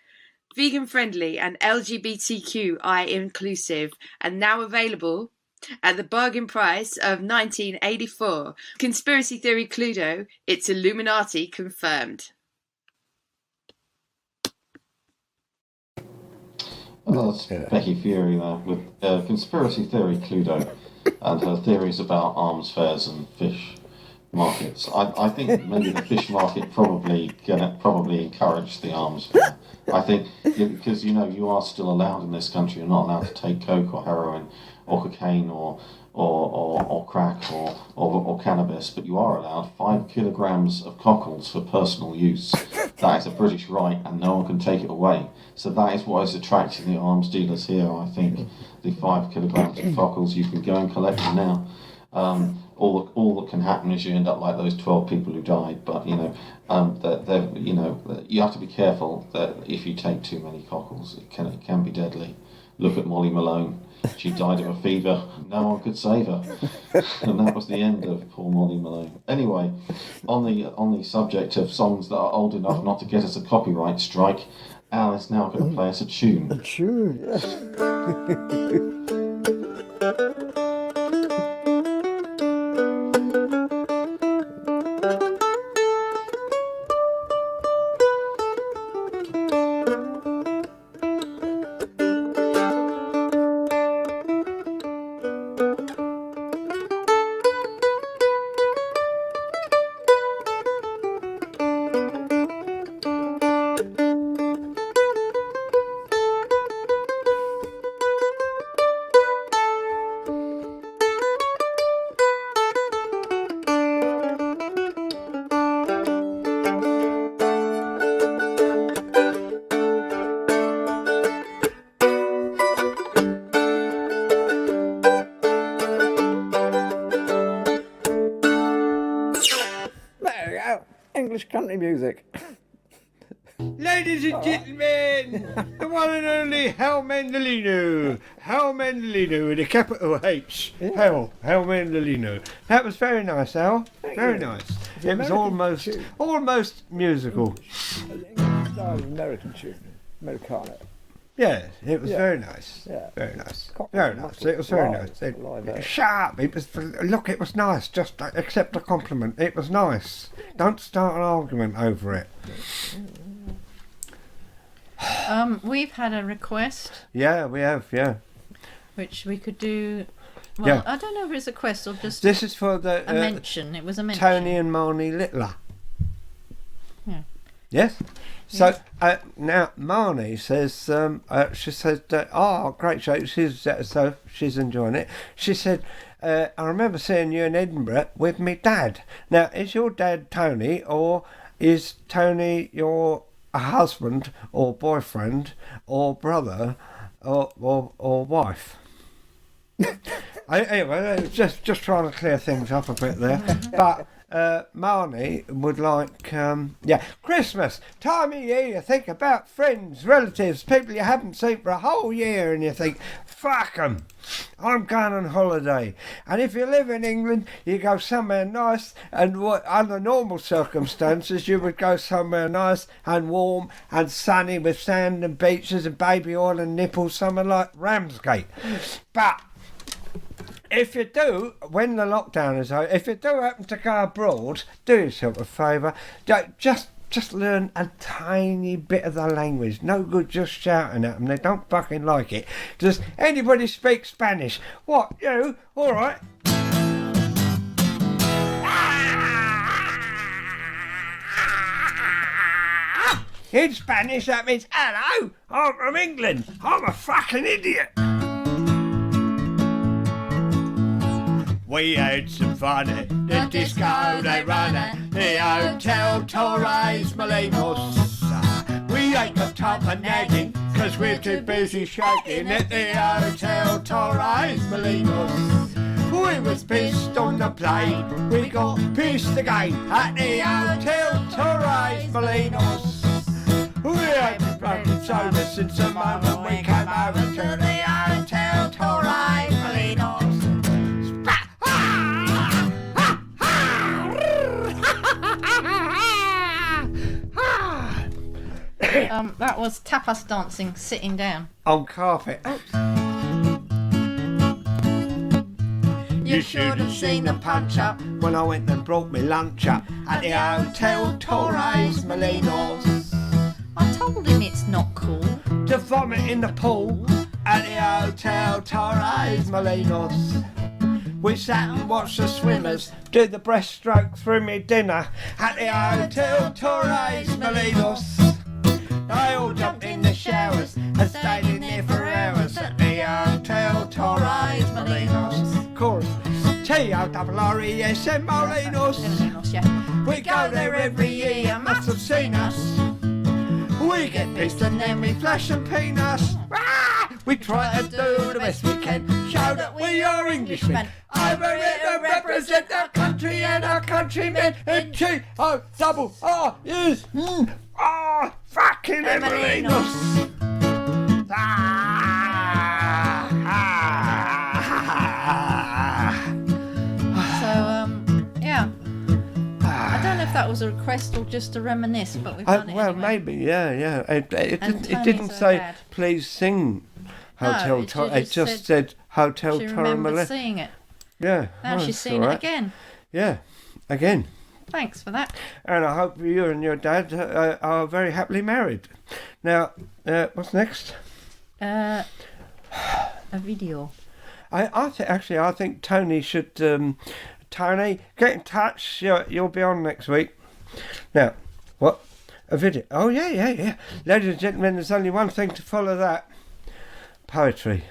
N: vegan-friendly and LGBTQI inclusive, and now available at the bargain price of $19.84. Conspiracy Theory Cluedo, it's Illuminati confirmed.
F: Well, that's Becky Fury there with Conspiracy Theory Cluedo. and her theories about arms fairs and fish markets. I think maybe the fish market probably encourage the arms fair. I think because you are still allowed in this country. You're not allowed to take coke or heroin or cocaine or crack or cannabis, but you are allowed 5 kilograms of cockles for personal use. That is a British right, and no one can take it away. So that is what is attracting the arms dealers here. I think the 5 kilograms of cockles, you can go and collect them now. All that can happen is you end up like those 12 people who died. But you have to be careful that if you take too many cockles, it can be deadly. Look at Molly Malone. She died of a fever. No one could save her, and that was the end of poor Molly Malone. Anyway, on the subject of songs that are old enough not to get us a copyright strike, Al is now going to play us a tune.
J: A tune, yes. English country music.
B: Ladies and gentlemen, the one and only Hal Mandolino. Hal Mandolino with a capital H. Hal Mandolino. That was very nice, Al. Very nice. It was almost musical.
J: American tune. Americana.
B: Yeah, it was very nice.
J: Yeah.
B: Very nice. Very nice. It was very nice. Shut up. It was nice. Just accept a compliment. It was nice. Don't start an argument over it.
C: We've had a request.
B: Yeah, we have, yeah.
C: Which we could do. Well,
B: Yeah.
C: I don't know if it's a quest or just
B: This is for the
C: a mention. It was a mention.
B: Tony and Marnie Littler.
C: Yeah.
B: Yes. So now Marnie says she said, "Oh, great show." So she's enjoying it. She said, "I remember seeing you in Edinburgh with me dad. Now, is your dad Tony, or is Tony your husband or boyfriend or brother or wife?" Anyway, just trying to clear things up a bit there, but. Marnie would like, Christmas, time of year you think about friends, relatives, people you haven't seen for a whole year, and you think, fuck 'em, I'm going on holiday. And if you live in England, you go somewhere nice, and under normal circumstances you would go somewhere nice and warm and sunny with sand and beaches and baby oil and nipples, somewhere like Ramsgate. But if you do, when the lockdown is over, if you do happen to go abroad, do yourself a favour. Just learn a tiny bit of the language. No good just shouting at them. They don't fucking like it. Does anybody speak Spanish? What, you? All right. In Spanish, that means, hello, I'm from England. I'm a fucking idiot. We had some fun at the disco they run at the Hotel Torres Molinos. We ain't got time for nagging, cause we're too busy shaking at the Hotel Torres Molinos. We was pissed on the plane, we got pissed again at the Hotel Torres Molinos. We ain't been broken sober since the moment we came over to the Hotel Torres Molinos.
C: That was tapas dancing, sitting down.
B: On carpet. You should have seen the punch up when I went and brought me lunch up at the Hotel Torres Molinos.
C: I told him it's not cool
B: to vomit in the pool at the Hotel Torres Molinos. We sat and watched the swimmers do the breaststroke through me dinner at the Hotel Torres Molinos. They all jumped in the showers and stayed in there for hours at the Hotel Torres Molinos. Chorus. T-O-R-R-E-S-M Molinos. We go there every year, you must have seen us. We get pissed and then we flash some peanuts. Ah! We try to do the best we can, show that we are Englishmen. Over here to represent our country and our countrymen. And T-O-R-R-E-S. Fucking Emilinos.
C: Yeah. I don't know if that was a request or just to reminisce, but we've done it
B: Well,
C: anyway.
B: maybe, yeah. It
C: Tony's
B: didn't
C: so
B: say,
C: bad.
B: please sing Hotel
C: it
B: Torres. It
C: just
B: just said Hotel
C: She
B: Torres.
C: remembered seeing it.
B: Yeah.
C: Now she's
B: that's
C: seen
B: all
C: it
B: right.
C: again.
B: Yeah, again.
C: Thanks for that.
B: And I hope you and your dad are very happily married. Now, what's next?
C: A video.
B: I think Tony should. Tony, get in touch. You'll be on next week. Now, what? A video? Oh yeah. Ladies and gentlemen, there's only one thing to follow that. Poetry.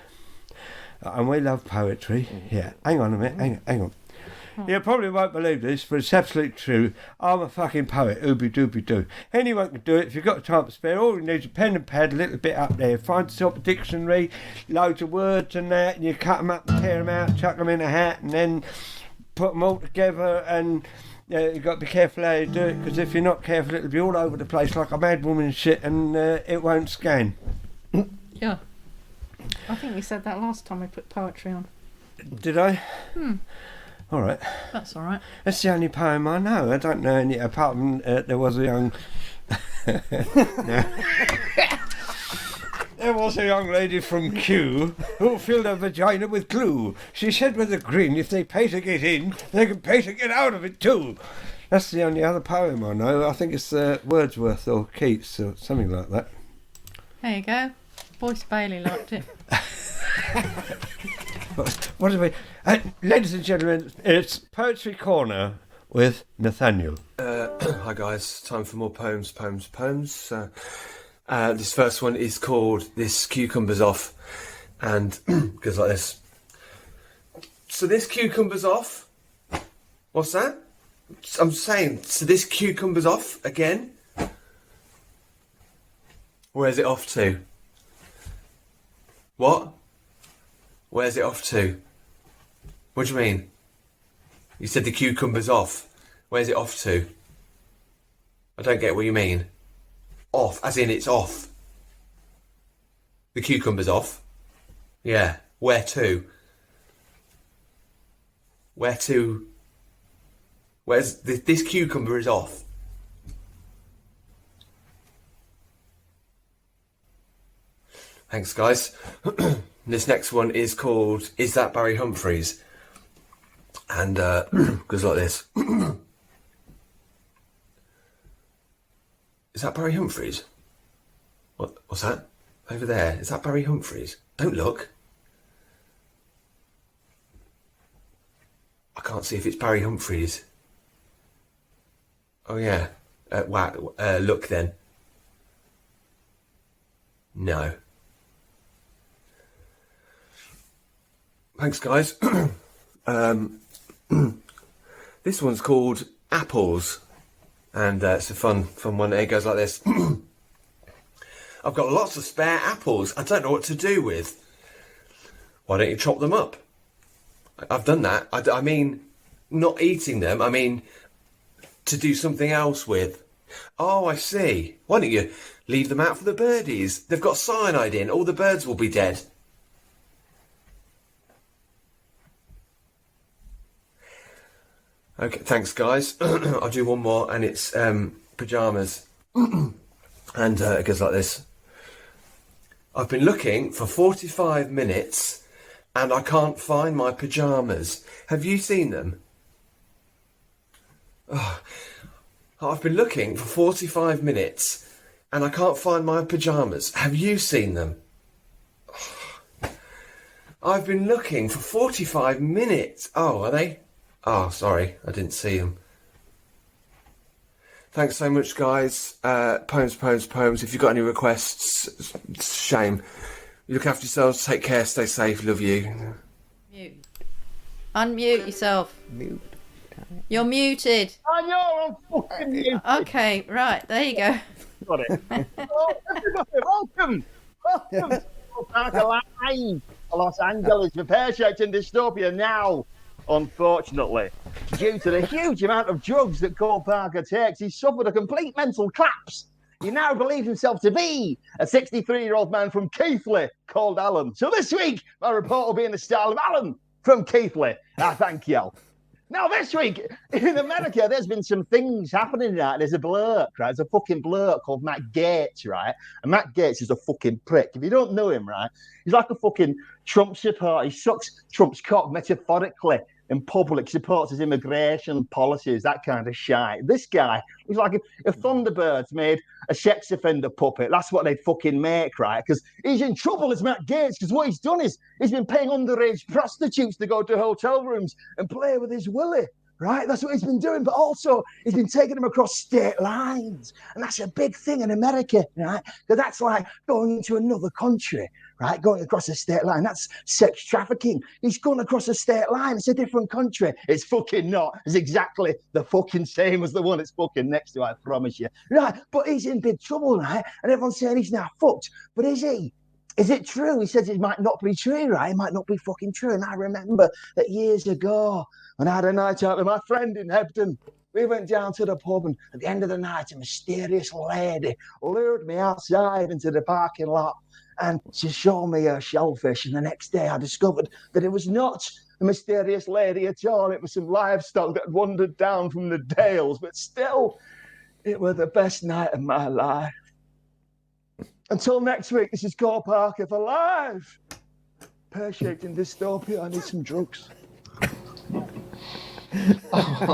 B: And we love poetry. Yeah. Hang on a minute. Hang on. You probably won't believe this, but it's absolutely true. I'm a fucking poet, ooby-dooby-doo. Anyone can do it if you've got time to spare. All you need is a pen and pad, a little bit up there. Find yourself a dictionary, loads of words and that, and you cut them up and tear them out, chuck them in a hat, and then put them all together. And you've got to be careful how you do it, because if you're not careful, it'll be all over the place like a mad woman and shit, and it won't scan.
C: Yeah. I think we said that last time we put poetry on.
B: Did I? All right.
C: That's all right.
B: That's the only poem I know. I don't know any apart from there was a young. There was a young lady from Kew who filled her vagina with glue. She said with a grin, if they pay to get in, they can pay to get out of it too. That's the only other poem I know. I think it's Wordsworth or Keats or something like that.
C: There you go. Boyce Bailey liked it.
B: What do we? Ladies and gentlemen, it's Poetry Corner with Nathaniel.
O: Hi guys, time for more poems. This first one is called This Cucumber's Off, and goes like this. So this cucumber's off? What's that? I'm saying, so this cucumber's off again? Where's it off to? What? Where's it off to? What do you mean? You said the cucumber's off. Where's it off to? I don't get what you mean. Off, as in it's off. The cucumber's off? Yeah. Where to? Where to? Where's this cucumber is off? Thanks, guys. This next one is called Is That Barry Humphries? And goes like this. Is that Barry Humphries? What's that? Over there. Is that Barry Humphries? Don't look. I can't see if it's Barry Humphries. Oh yeah. Look then. No. Thanks, guys. This one's called Apples, and it's a fun one. It goes like this. I've got lots of spare apples. I don't know what to do with. Why don't you chop them up? I've done that. I mean, not eating them. I mean, to do something else with. Oh, I see. Why don't you leave them out for the birdies? They've got cyanide in. All the birds will be dead. Okay, thanks, guys. I'll do one more, and it's pyjamas. And it goes like this. I've been looking for 45 minutes, and I can't find my pyjamas. Have you seen them? Oh, I've been looking for 45 minutes, and I can't find my pyjamas. Have you seen them? I've been looking for 45 minutes. Oh, are they? Oh, sorry, I didn't see them. Thanks so much, guys. Poems. If you've got any requests, it's a shame. You look after yourselves, take care, stay safe, love you.
C: Mute. Unmute yourself.
J: Mute.
C: You're muted.
P: I know, I'm fucking muted.
C: Okay, right, there you go.
P: Got it. Hello, everybody, welcome to Parker Live, Los Angeles, for Pear-Shaped and Dystopia now. Unfortunately, due to the huge amount of drugs that Cole Parker takes, he's suffered a complete mental collapse. He now believes himself to be a 63-year-old man from Keighley called Alan. So this week, my report will be in the style of Alan from Keighley. Thank you. Now, this week, in America, there's been some things happening, right? There's a bloke, right? There's a fucking bloke called Matt Gaetz, right? And Matt Gaetz is a fucking prick. If you don't know him, right, he's like a fucking Trump supporter. He sucks Trump's cock metaphorically in public, supports his immigration policies, that kind of shit. This guy, he's like if Thunderbirds made a sex offender puppet, that's what they'd fucking make, right? Because he's in trouble as Matt Gaetz, because what he's done is he's been paying underage prostitutes to go to hotel rooms and play with his willy, right? That's what he's been doing. But also, he's been taking them across state lines. And that's a big thing in America, right? Because that's like going into another country, right? Going across a state line. That's sex trafficking. He's gone across a state line. It's a different country. It's fucking not. It's exactly the fucking same as the one it's fucking next to, I promise you. Right? But he's in big trouble, right? And everyone's saying he's now fucked. But is he? Is it true? He says it might not be true, right? It might not be fucking true. And I remember that years ago, when I had a night out with my friend in Hebden, we went down to the pub, and at the end of the night, a mysterious lady lured me outside into the parking lot, and she showed me her shellfish. And the next day, I discovered that it was not a mysterious lady at all. It was some livestock that had wandered down from the Dales. But still, it was the best night of my life. Until next week, this is Cole Parker for Live. Pear-Shaped in Dystopia. I need some drugs.
F: That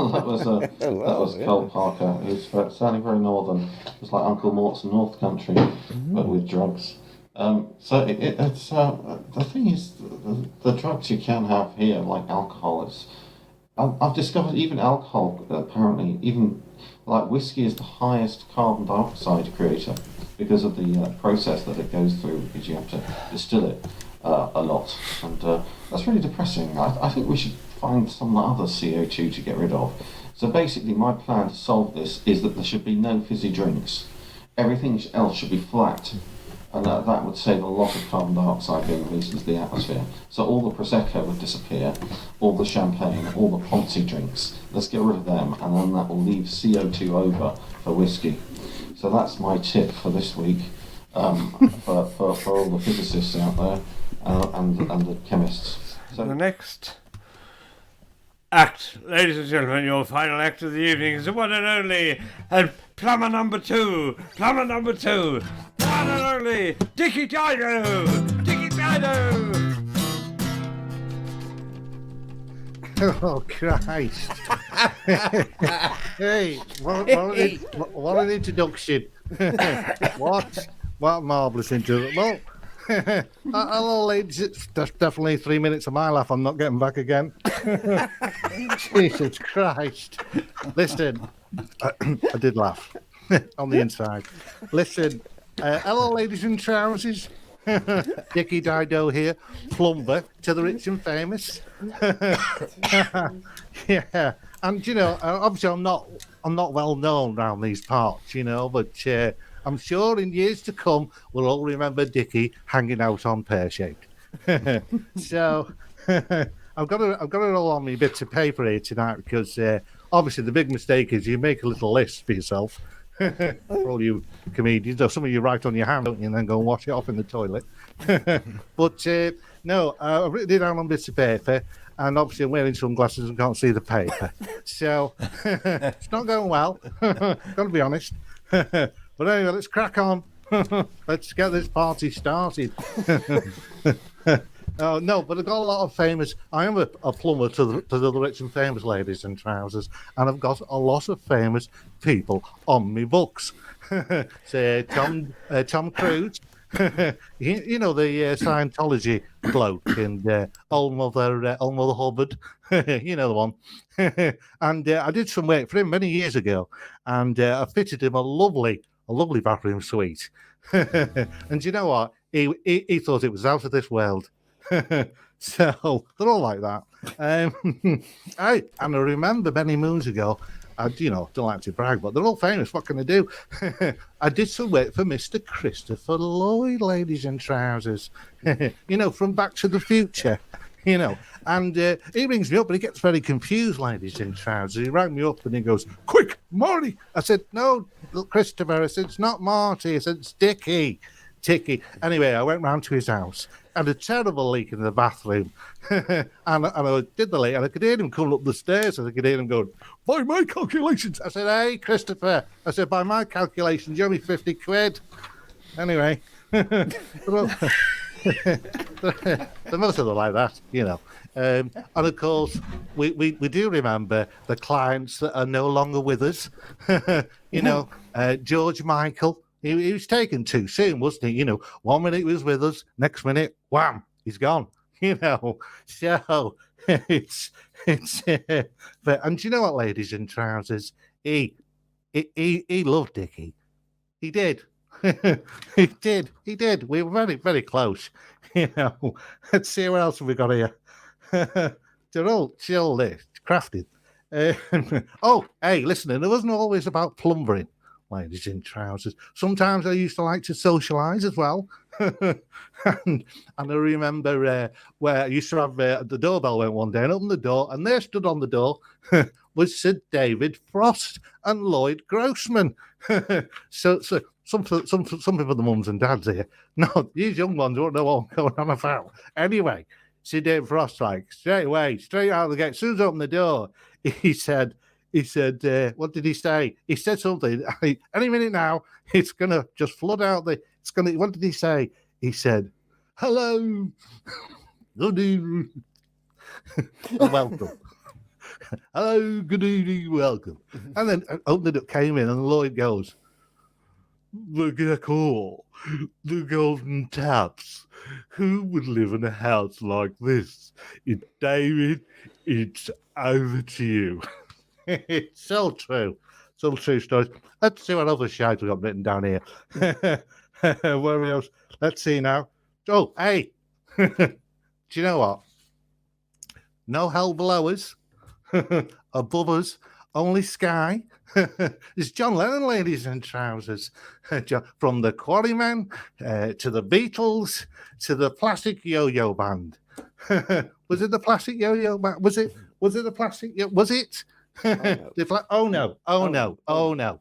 F: was Cole Parker. He's sounding very northern. It's like Uncle Mort's North Country, but with drugs. It's the thing is, the drugs you can have here, like alcohol, I've discovered even alcohol, apparently, even like whiskey is the highest carbon dioxide creator because of the process that it goes through, because you have to distill it a lot. And that's really depressing. I think we should find some other CO2 to get rid of. So basically my plan to solve this is that there should be no fizzy drinks. Everything else should be flat. And that would save a lot of carbon dioxide being released into the atmosphere. So all the Prosecco would disappear, all the champagne, all the Ponzi drinks. Let's get rid of them, and then that will leave CO2 over for whiskey. So that's my tip for this week, for all the physicists out there and the chemists. So
B: the next act, ladies and gentlemen, your final act of the evening is the one and only, and plumber number two, one and only, Dickie Dido!
Q: Oh, Christ. Hey, what an introduction. What a marvellous introduction. Well, hello, ladies. It's definitely 3 minutes of my laugh. I'm not getting back again. Jesus Christ. Listen, I did laugh on the inside. Listen, hello, ladies in trousers. Dickie Dido here, plumber to the rich and famous. Yeah, and you know, obviously I'm not well known around these parts, you know, but I'm sure in years to come we'll all remember Dickie hanging out on Pear-Shaped. So I've got it all on me bits of paper here tonight because obviously the big mistake is you make a little list for yourself. For all you comedians, or some of you write on your hand, don't you, and then go and wash it off in the toilet. But no, I've written it down on bits of paper, and obviously I'm wearing sunglasses and can't see the paper. So it's not going well, gotta be honest. But anyway, let's crack on. Let's get this party started. No, but I've got a lot of famous. I am a plumber to the rich and famous ladies in trousers, and I've got a lot of famous people on my books. So Tom Cruise, You know, the Scientology bloke and old mother Hubbard. You know the one. And I did some work for him many years ago, and I fitted him a lovely bathroom suite. And you know what? He thought it was out of this world. So they're all like that. I remember many moons ago, I don't like to brag, but they're all famous. What can I do? I did some work for Mr. Christopher Lloyd, ladies and trousers. From Back to the Future. And he rings me up and he gets very confused, ladies and trousers. He rang me up and he goes, "Quick, Marty!" I said, "No, Christopher." I said, "It's not Marty." I said, "It's Dickie." Anyway, I went round to his house. Had a terrible leak in the bathroom. and I did the leak, and I could hear him coming up the stairs, and I could hear him going, "By my calculations." I said, "Hey, Christopher." I said, "By my calculations, you owe me 50 quid. Anyway. The most of them like that, and of course, we do remember the clients that are no longer with us. George Michael. He was taken too soon, wasn't he? 1 minute he was with us, next minute, wham, he's gone. So it's but, and you know what, ladies and trousers, he loved Dickie. He did. He did. We were very, very close. Let's see what else have we got here. They're all chill, crafted. Oh, hey, listen, it wasn't always about plumbering. Ladies in trousers. Sometimes I used to like to socialise as well. and I remember where I used to have the doorbell went one day and opened the door, and there stood on the door was Sir David Frost and Lloyd Grossman. so some people, the mums and dads here, no, these young ones won't know what I'm going on about. Anyway, Sir David Frost, straight out of the gate, as soon as I opened the door, he said, what did he say? He said something. Any minute now, it's going to just flood out what did he say? He said, "Hello, good evening, welcome." "Hello, good evening, welcome." And then opened it up, came in, and Lloyd goes, "The gecko, the golden taps. Who would live in a house like this? David, it's over to you." It's so true. Some true stories. Let's see what other shite we got written down here. Where else? Let's see now. Oh, hey. Do you know what? No hell below us. Above us, only sky. It's John Lennon, ladies and trousers. From the Quarrymen to the Beatles to the Plastic Yo-Yo Band. Was it the Plastic Yo-Yo Band? Was it the Plastic Yo? Was it? Oh no band. Oh, no.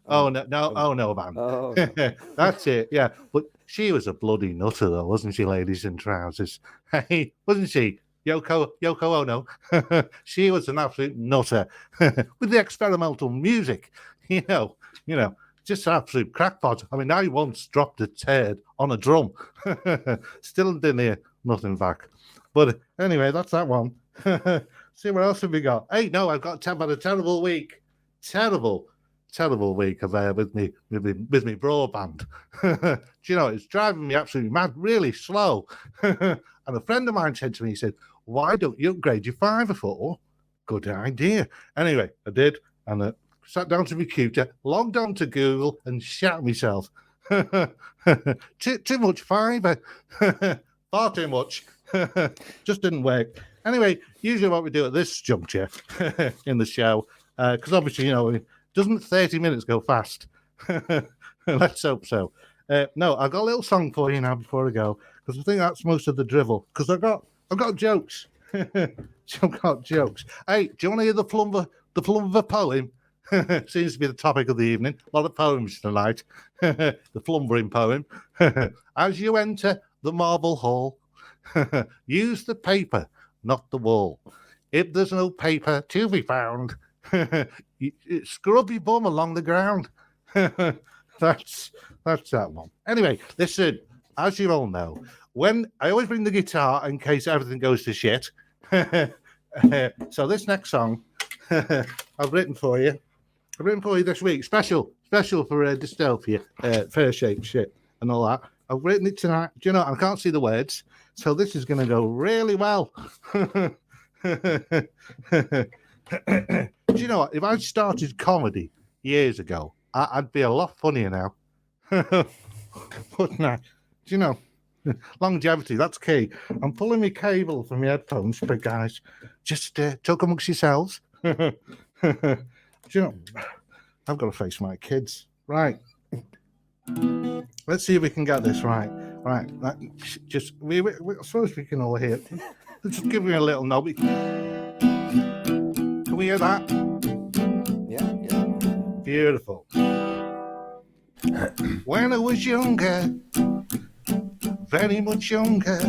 Q: That's it. Yeah, but she was a bloody nutter, though, wasn't she, ladies in trousers? Hey, wasn't she? Yoko Ono. She was an absolute nutter with the experimental music. Just an absolute crackpot. I mean, I once dropped a turd on a drum. Still didn't hear nothing back. But anyway, that's that one. See what else have we got? Hey, no, I've got a terrible week. Terrible week of with me broadband. Do you know, it's driving me absolutely mad, really slow. And a friend of mine said to me, he said, "Why don't you upgrade your 504?" Good idea. Anyway, I did, and I sat down to my computer, logged on to Google, and shat myself. Too much fibre. Far too much. Just didn't work. Anyway, usually what we do at this juncture in the show, because obviously, doesn't 30 minutes go fast? Let's hope so. No, I've got a little song for you now before I go, because I think that's most of the drivel, because I've got jokes. I've got jokes. Hey, do you want to hear the Plumber poem? Seems to be the topic of the evening. A lot of poems tonight. The Plumbering poem. As you enter the marble hall, use the paper, not the wall. If there's no paper to be found, scrub your bum along the ground. That's that one. Anyway, listen, as you all know, when I always bring the guitar in case everything goes to shit. So this next song I've written for you this week, special for Dystopia, Fair Shape shit and all that. I've written it tonight. Do you know, I can't see the words, so this is going to go really well. Do you know what? If I started comedy years ago, I'd be a lot funnier now. Wouldn't I? Do you know, longevity, that's key. I'm pulling my cable from my headphones, but guys, just talk amongst yourselves. Do you know, I've got to face my kids. Right. Let's see if we can get this right. Right. Just, I suppose we can all hear. Just give me a little nobby. Can we hear that?
J: Yeah.
Q: Beautiful. When I was younger, very much younger,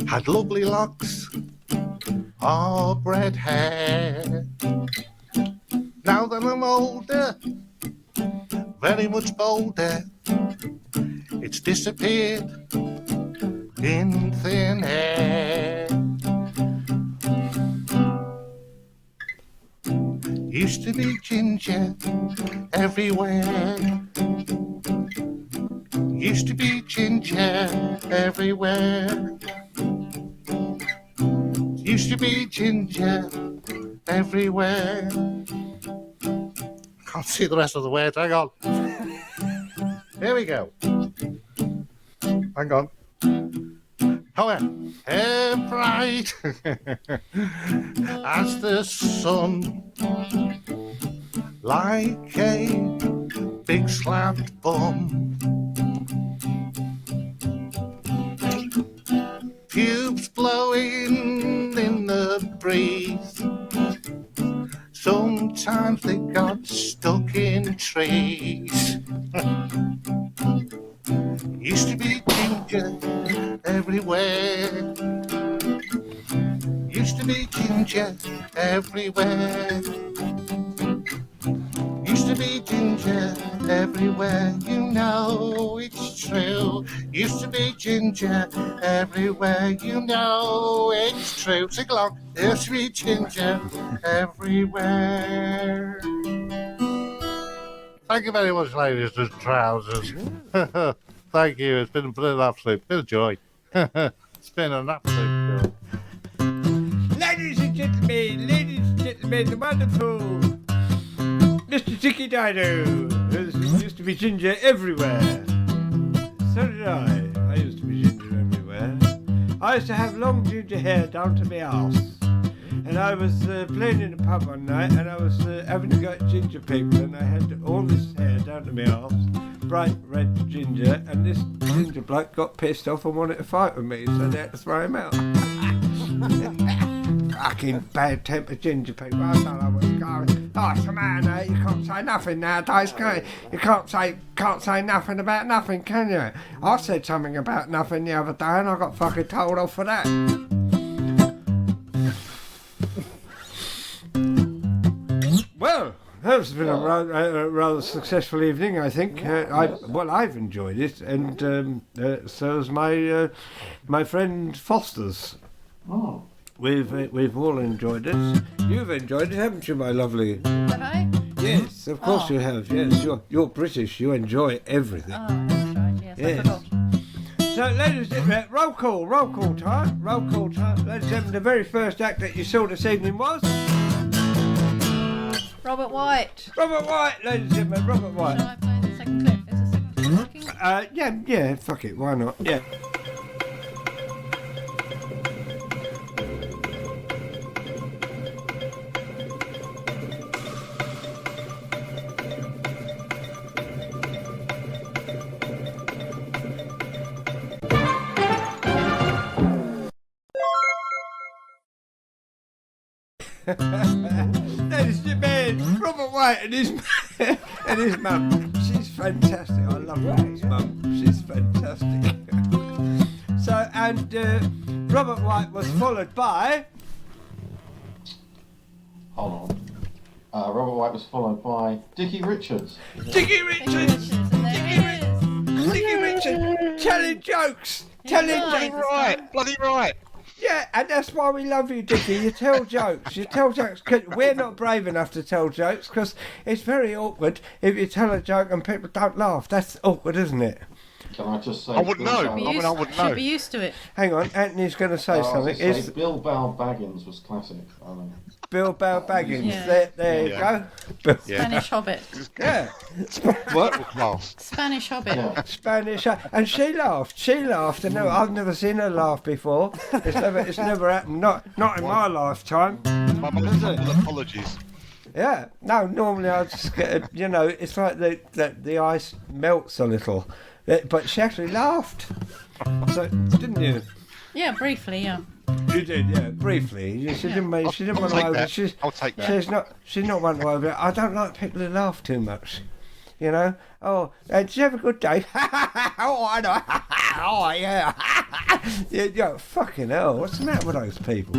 Q: had lovely locks of red hair. Now that I'm older, very much bolder, it's disappeared in thin air. Used to be ginger everywhere. Used to be ginger everywhere. Used to be ginger everywhere. Can't see the rest of the words. Hang on. Here we go. Hang on. However, bright as the sun, like a big slapped bum. Pubes blowing in the breeze. Sometimes they got stuck in trees. Used to be ginger everywhere. Used to be ginger everywhere. Used to be ginger everywhere. You know it's true. Used to be ginger everywhere. You know it's true. Sing along. Used to be ginger everywhere. Thank you very much, ladies and trousers. Thank you. It's been an absolute bit of joy. It's been an absolute joy.
R: Ladies and gentlemen, the wonderful Mr. Tiki Dido, who used to be ginger everywhere. So did I. I used to be ginger everywhere. I used to have long ginger hair down to my arse. And I was playing in a pub one night, and I was having to go at ginger people, and I had all this hair down to my arse, bright red ginger, and this ginger bloke got pissed off and wanted to fight with me, so they had to throw him out. Fucking bad-tempered ginger people. I don't know what's going. Oh, come on, you can't say nothing nowadays, can you? You can't say nothing about nothing, can you? I said something about nothing the other day, and I got fucking told off for that. Well, that's been a rather successful evening, I think. I've enjoyed it, and so has my friend Foster's.
F: Oh.
R: We've all enjoyed it. You've enjoyed it, haven't you, my lovely?
C: Have I?
R: Yes, of course you have. Yes, you're British. You enjoy everything.
C: Oh, that's right. Yes, I forgot.
R: So, ladies and gentlemen, roll call time. Ladies and gentlemen, the very first act that you saw this evening was
C: Robert White.
R: Robert White, ladies and gentlemen, Robert White.
C: Shall I play the second clip? Is the second clip working?
R: Yeah, fuck it, why not? Yeah. Ladies and gentlemen, Robert White and his mum. She's fantastic. I love his mum. She's fantastic. So, and Robert White was followed by.
F: Hold on. Robert White was followed by Dickie Richards.
R: Dickie Richards, telling jokes.
P: Bloody right.
R: Yeah, and that's why we love you, Dickie. You tell jokes. We're not brave enough to tell jokes because it's very awkward if you tell a joke and people don't laugh. That's awkward, isn't it?
F: Can I just say?
S: I wouldn't know. I mean, I wouldn't know.
C: Should be used to it.
B: Hang on, Anthony's going to say
F: I was
B: something.
F: gonna say,
B: Is
F: Bilbao Baggins was classic. I know.
B: Bilbao Baggins?
C: Yeah.
B: There you
F: Yeah.
B: go.
C: Spanish Hobbit.
B: Yeah. What?
C: Spanish Hobbit.
B: Spanish, and she laughed. She laughed, and I've never seen her laugh before. It's never happened. Not in my lifetime.
S: Apologies.
B: Yeah. No, normally I just get, it's like the ice melts a little, but she actually laughed. So didn't you?
C: Yeah, briefly, yeah.
B: You did, yeah, briefly. She didn't want to over.
S: I'll take that.
B: She's not one to over. I don't like people who laugh too much. Oh, did you have a good day? Oh, I know. Oh, yeah. Yeah, fucking hell. What's the matter with those people?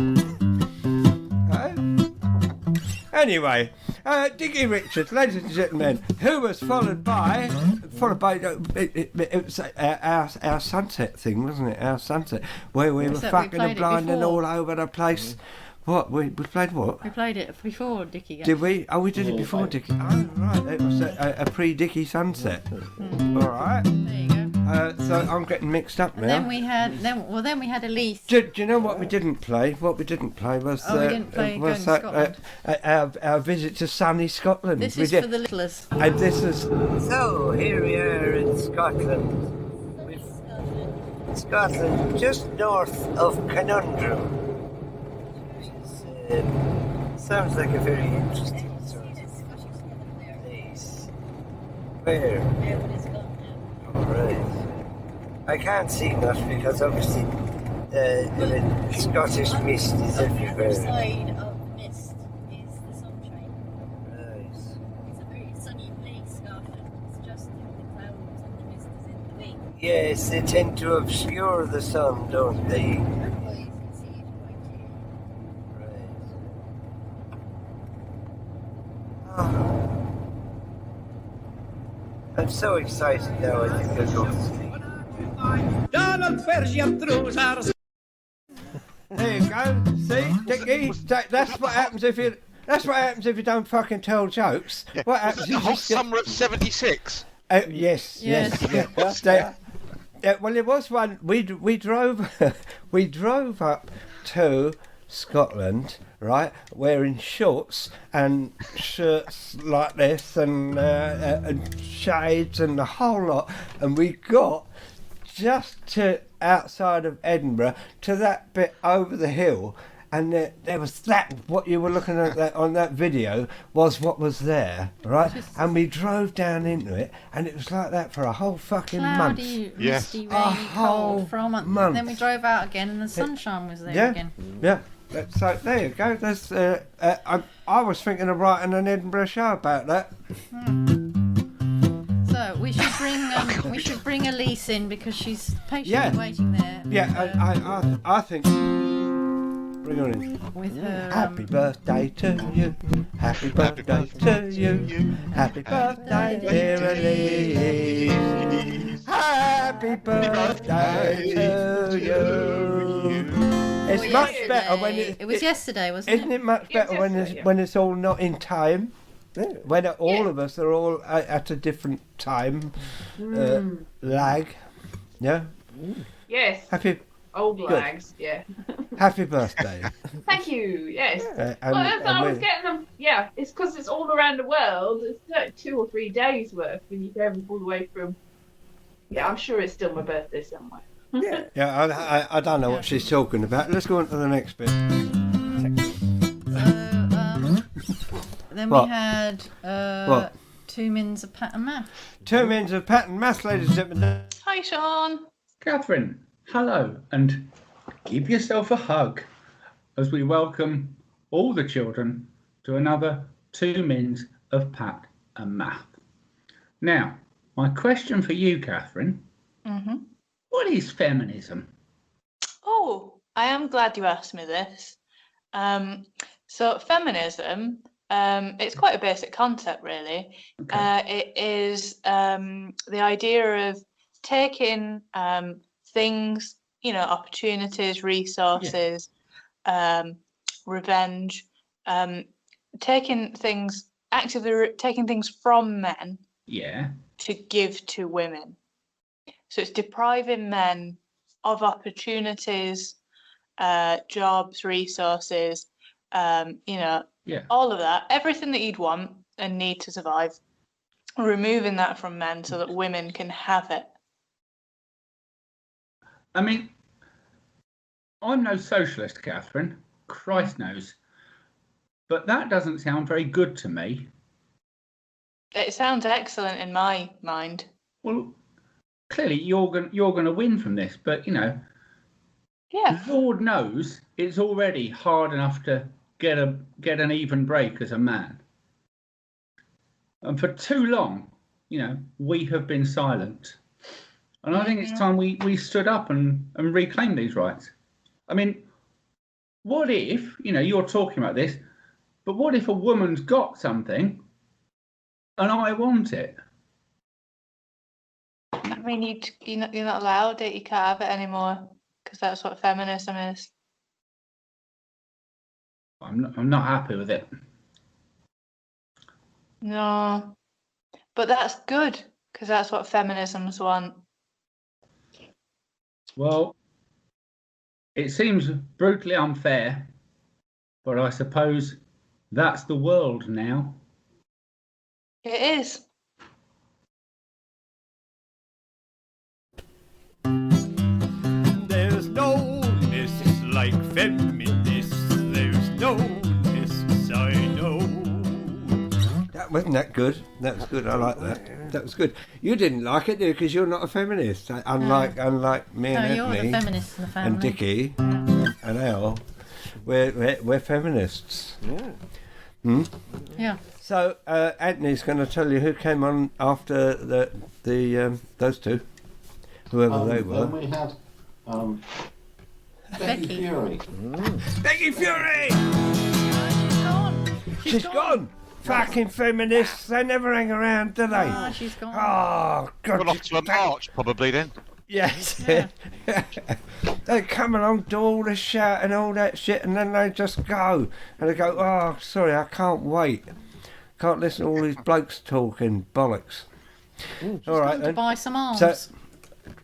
B: Anyway, Dickie Richards, ladies and gentlemen, who was followed by it was our sunset thing, wasn't it? Our sunset, where we were fucking and blinding all over the place. What we played? What
C: we played it before Dickie.
B: Did we? Oh, we did it before Dickie. Oh, right. It was a pre-Dickie sunset. All right.
C: There you go.
B: So I'm getting mixed up now.
C: And then we had Elise.
B: Do you know what we didn't play? What we didn't play was
C: we didn't play going to Scotland.
B: Our visit to sunny Scotland.
C: This is for the littlest.
B: And this is so. Here we are in Scotland. Scotland, just north of Conundrum. Sounds like a very interesting sort of place. Where? Alright. I can't see much because obviously the Scottish mist is everywhere.
T: The side of mist is the sunshine.
B: Right.
T: It's a very sunny place, Scotland. It's just the clouds and the mist is in the way.
B: Yes, they tend to obscure the sun, don't they?
T: Otherwise, you can see it quite clear.
B: I'm so excited now. I think I'll go to sleep. There you go. See, Dickie. That's what happens if you. That's what happens if you don't fucking tell jokes.
S: Yeah.
B: What happens?
S: The whole summer of '76.
B: Yes. Well, there was one. We drove up to Scotland, right, wearing shorts and shirts like this and shades and the whole lot, and we got just to outside of Edinburgh to that bit over the hill, and there was that, what you were looking at on that video was what was there, right? And we drove down into it, and it was like that for a whole fucking month.
C: Misty, rainy, cold for a month. Then we drove out again, and the sunshine was there again.
B: Yeah. So there you go. There's, I was thinking of writing an Edinburgh show about that.
C: So we should bring Elise in because she's patiently waiting there.
B: Yeah, I think. Bring her in.
C: With her.
B: Happy birthday to you. Happy birthday to you. Happy birthday, dear Elise. Happy birthday to you. It's much better when
C: it was yesterday, wasn't it?
B: Isn't it much better when it's all not in time? When all of us are all at a different time lag. Yeah.
H: Yes.
B: Happy.
H: Old
B: Good.
H: lags, yeah.
B: Happy birthday.
H: Thank you, yes.
B: And
H: I was getting them, yeah, it's because it's all around the world. It's like 2 or 3 days worth when you go all the way from. Yeah, I'm sure it's still my birthday somewhere.
B: Yeah, I don't know what she's talking about. Let's go on to the next bit.
C: Then
B: What?
C: we had
B: What?
C: 2 mins of pattern math.
B: 2 mins of pattern math, ladies and gentlemen.
L: Hi, Sean.
K: Catherine, hello, and give yourself a hug as we welcome all the children to another 2 mins of Pat and Math. Now, my question for you, Catherine, what is feminism?
L: Oh, I am glad you asked me this. So feminism, it's quite a basic concept, really. It is the idea of taking things, opportunities, resources, revenge, actively taking things from men
K: Yeah.
L: to give to women. So it's depriving men of opportunities, jobs, resources,
K: Yeah.
L: all of that, everything that you'd want and need to survive, removing that from men so that women can have it.
K: I mean, I'm no socialist, Catherine. Christ knows. But that doesn't sound very good to me.
L: It sounds excellent in my mind.
K: Well, clearly you're going to win from this, but
L: Yeah.
K: Lord knows it's already hard enough to get an even break as a man. And for too long, we have been silent. And I think it's time we stood up and reclaimed these rights. I mean, what if, you're talking about this, but what if a woman's got something and I want it?
L: I mean, you're not allowed it. You can't have it anymore because that's what feminism is.
K: I'm not happy with it.
L: No, but that's good because that's what feminisms want.
K: Well, it seems brutally unfair, but I suppose that's the world now.
L: It is.
R: There's no miss like feminists. There's no miss I know.
B: Wasn't that good? That was good. I like that. That was good. You didn't like it, because you're not a feminist. Unlike me and
C: you're
B: Anthony
C: the feminist in the family.
B: and Dickie and Al, we're feminists.
J: Yeah.
B: Hmm?
C: Yeah.
B: So Anthony's going to tell you who came on after the those two, whoever they were.
F: Then we had Becky Fury.
B: Becky Fury! She's gone. Fucking feminists, they never hang around, do they?
C: Oh, she's gone.
B: Oh, God.
S: Gone off to a march, probably then.
B: Yes.
C: Yeah.
B: They come along, do all the shout and all that shit, and then they just go. And they go, oh, sorry, I can't wait. Can't listen to all these blokes talking bollocks. All right,
C: Gone to
B: then.
C: buy some arms.
B: So,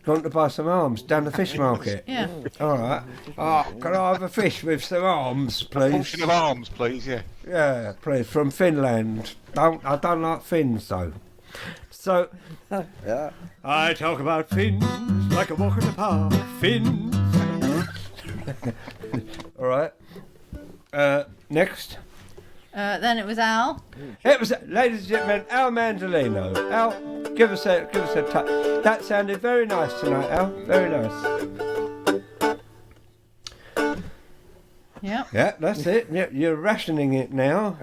B: gone to buy some arms down the fish market.
C: Yeah.
B: All right. Oh, can I have a fish with some arms, please?
S: Portion of arms, please, yeah.
B: Yeah, please, from Finland. I don't like fins, though. So,
J: Yeah.
R: I talk about fins like a walk in the park. Fins.
B: all right. Next.
C: Then it was Al.
B: It was, ladies and gentlemen, Al Mandolino. Al, give us a touch. That sounded very nice tonight, Al. Very nice.
C: Yeah.
B: Yeah, that's it. Yeah, you're rationing it now,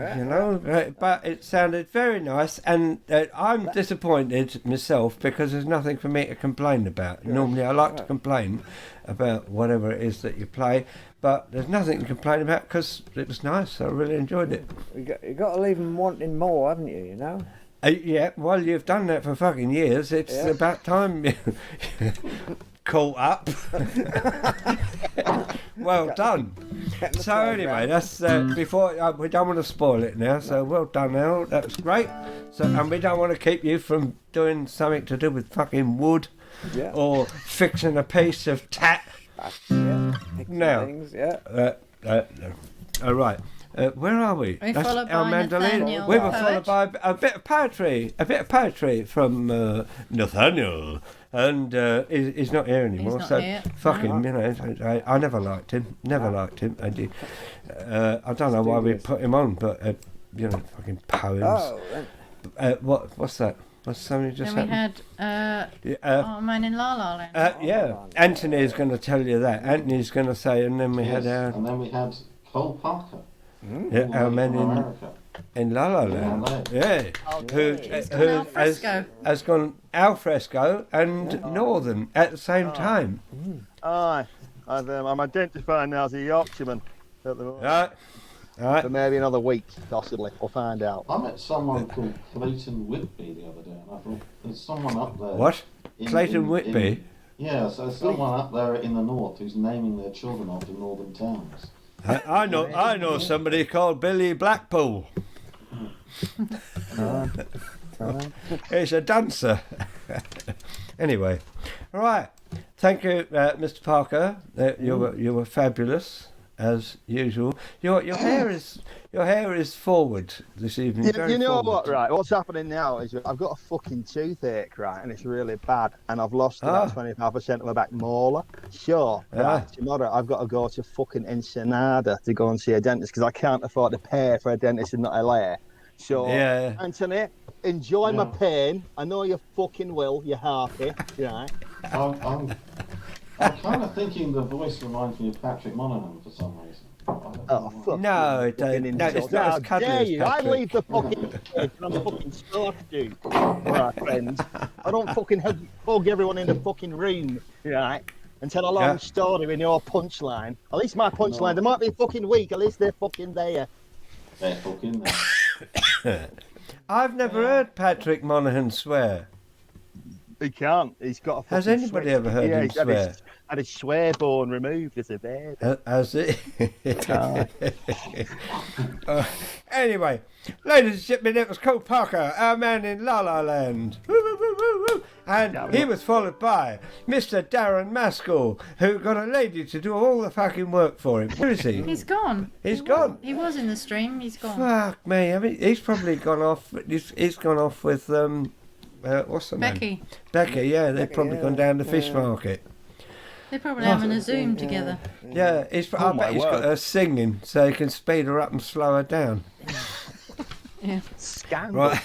B: but it sounded very nice, and I'm disappointed myself because there's nothing for me to complain about. Normally I like to complain about whatever it is that you play, but there's nothing to complain about because it was nice. I really enjoyed it.
J: You got to leave them wanting more, haven't you? You know.
B: Yeah, well, you've done that for fucking years. It's about time you caught up. Well done. So anyway, that's before we don't want to spoil it now. So well done, Al. That was great. So and we don't want to keep you from doing something to do with fucking wood, or fixing a piece of tat. Now,
J: things,
B: all right. Where are we?
C: We're followed by Nathaniel,
B: We were
C: the
B: followed by a bit of poetry from Nathaniel, and he's not here anymore.
C: He's not
B: so
C: here.
B: fuck him, I never liked him. Never liked him. I did. I don't know why we put him on, but fucking poems. What's that? What's something just
C: Then
B: happened?
C: we had Man in La La Land.
B: Yeah, Anthony's going to tell you that. Anthony's going to say, and then we had our.
F: And then we had Cole Parker.
B: Yeah, our men in La La Land. Yeah, who has gone al fresco and northern at the same time.
P: Aye, I'm identifying now as a Yorkshireman at the moment.
B: Right.
P: For maybe another week, possibly. We'll find out.
F: I met someone called Clayton Whitby the other day, and I thought there's someone up there.
B: What? Clayton Whitby?
F: Yeah, so someone up there in the north who's naming their children after northern towns.
B: I know somebody called Billy Blackpool. It's a dancer. Anyway, all right. Thank you, Mr. Parker. You were fabulous as usual. Your hair is forward this evening.
P: You know
B: forward.
P: what, right? What's happening now is I've got a fucking toothache, right, and it's really bad, and I've lost about 25% of my back molar. Sure, right. Tomorrow I've got to go to fucking Ensenada to go and see a dentist because I can't afford to pay for a dentist in LA. So, Anthony, enjoy my pain. I know you fucking will. You're happy, right?
F: I'm kind of thinking the voice reminds me of Patrick Monahan for some reason.
P: Oh, fuck.
B: No, it's not as cuddly as
P: you. I
B: Patrick.
P: leave the fucking stage and I'm fucking stuck, dude. My friends. I don't fucking hug everyone in the fucking room, right? And tell a long story in your punchline. At least my punchline, they might be fucking weak, at least they're fucking there.
F: They're fucking there.
B: I've never heard Patrick Monahan swear.
P: He can't. He's got a fucking
B: Has anybody ever heard him swear?
P: Had his swear bone removed as a baby.
B: Has it? Anyway, ladies and gentlemen, it was Cole Parker, our man in La La Land. Woo, woo, woo, woo, woo. And he was followed by Mr. Darren Maskell, who got a lady to do all the fucking work for him. Where is he?
C: He's gone.
B: He's gone.
C: He was in the stream. He's gone.
B: Fuck me. I mean, he's probably gone off. He's gone off with what's the
C: Becky.
B: name? Becky. Yeah, they've probably gone down the fish market.
C: They're probably having a Zoom together.
B: Yeah, I bet he's got her singing so he can speed her up and slow her down.
C: Yeah.
P: Scandal.
B: Right.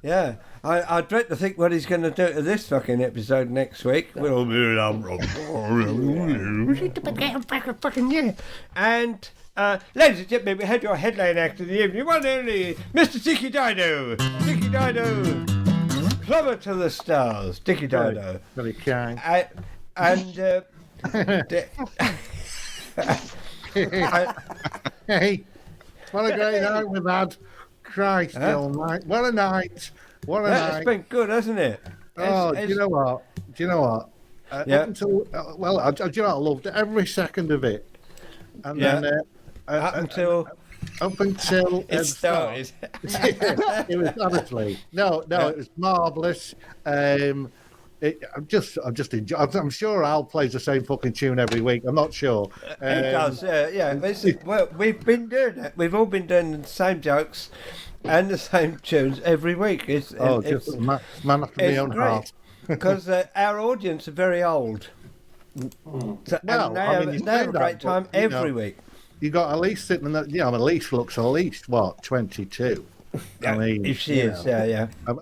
B: Yeah. I dread to think what he's going to do to this fucking episode next week. We'll be and ladies and gentlemen, we had your headline act of the evening, one and only Mr. Dicky Dido. Dicky Dido, plumber to the stars. Dicky Dido.
Q: Very kind. Hey, what a great night we've had. Christ, night. What a night. What a night.
B: It's been good, hasn't it?
Q: Do you know what? Up until, do you know, I loved it, every second of it. And then
B: up until
Q: it
B: started.
Q: It was honestly it was marvellous. I'm sure Al plays the same fucking tune every week. I'm not sure.
B: He does, Well, we've been doing that. We've all been doing the same jokes and the same tunes every week. It's
Q: man after my own heart.
B: Because our audience are very old. So, and they have a great time every week.
Q: You got Elise sitting in that. Elise looks at least 22. I mean,
B: if she is,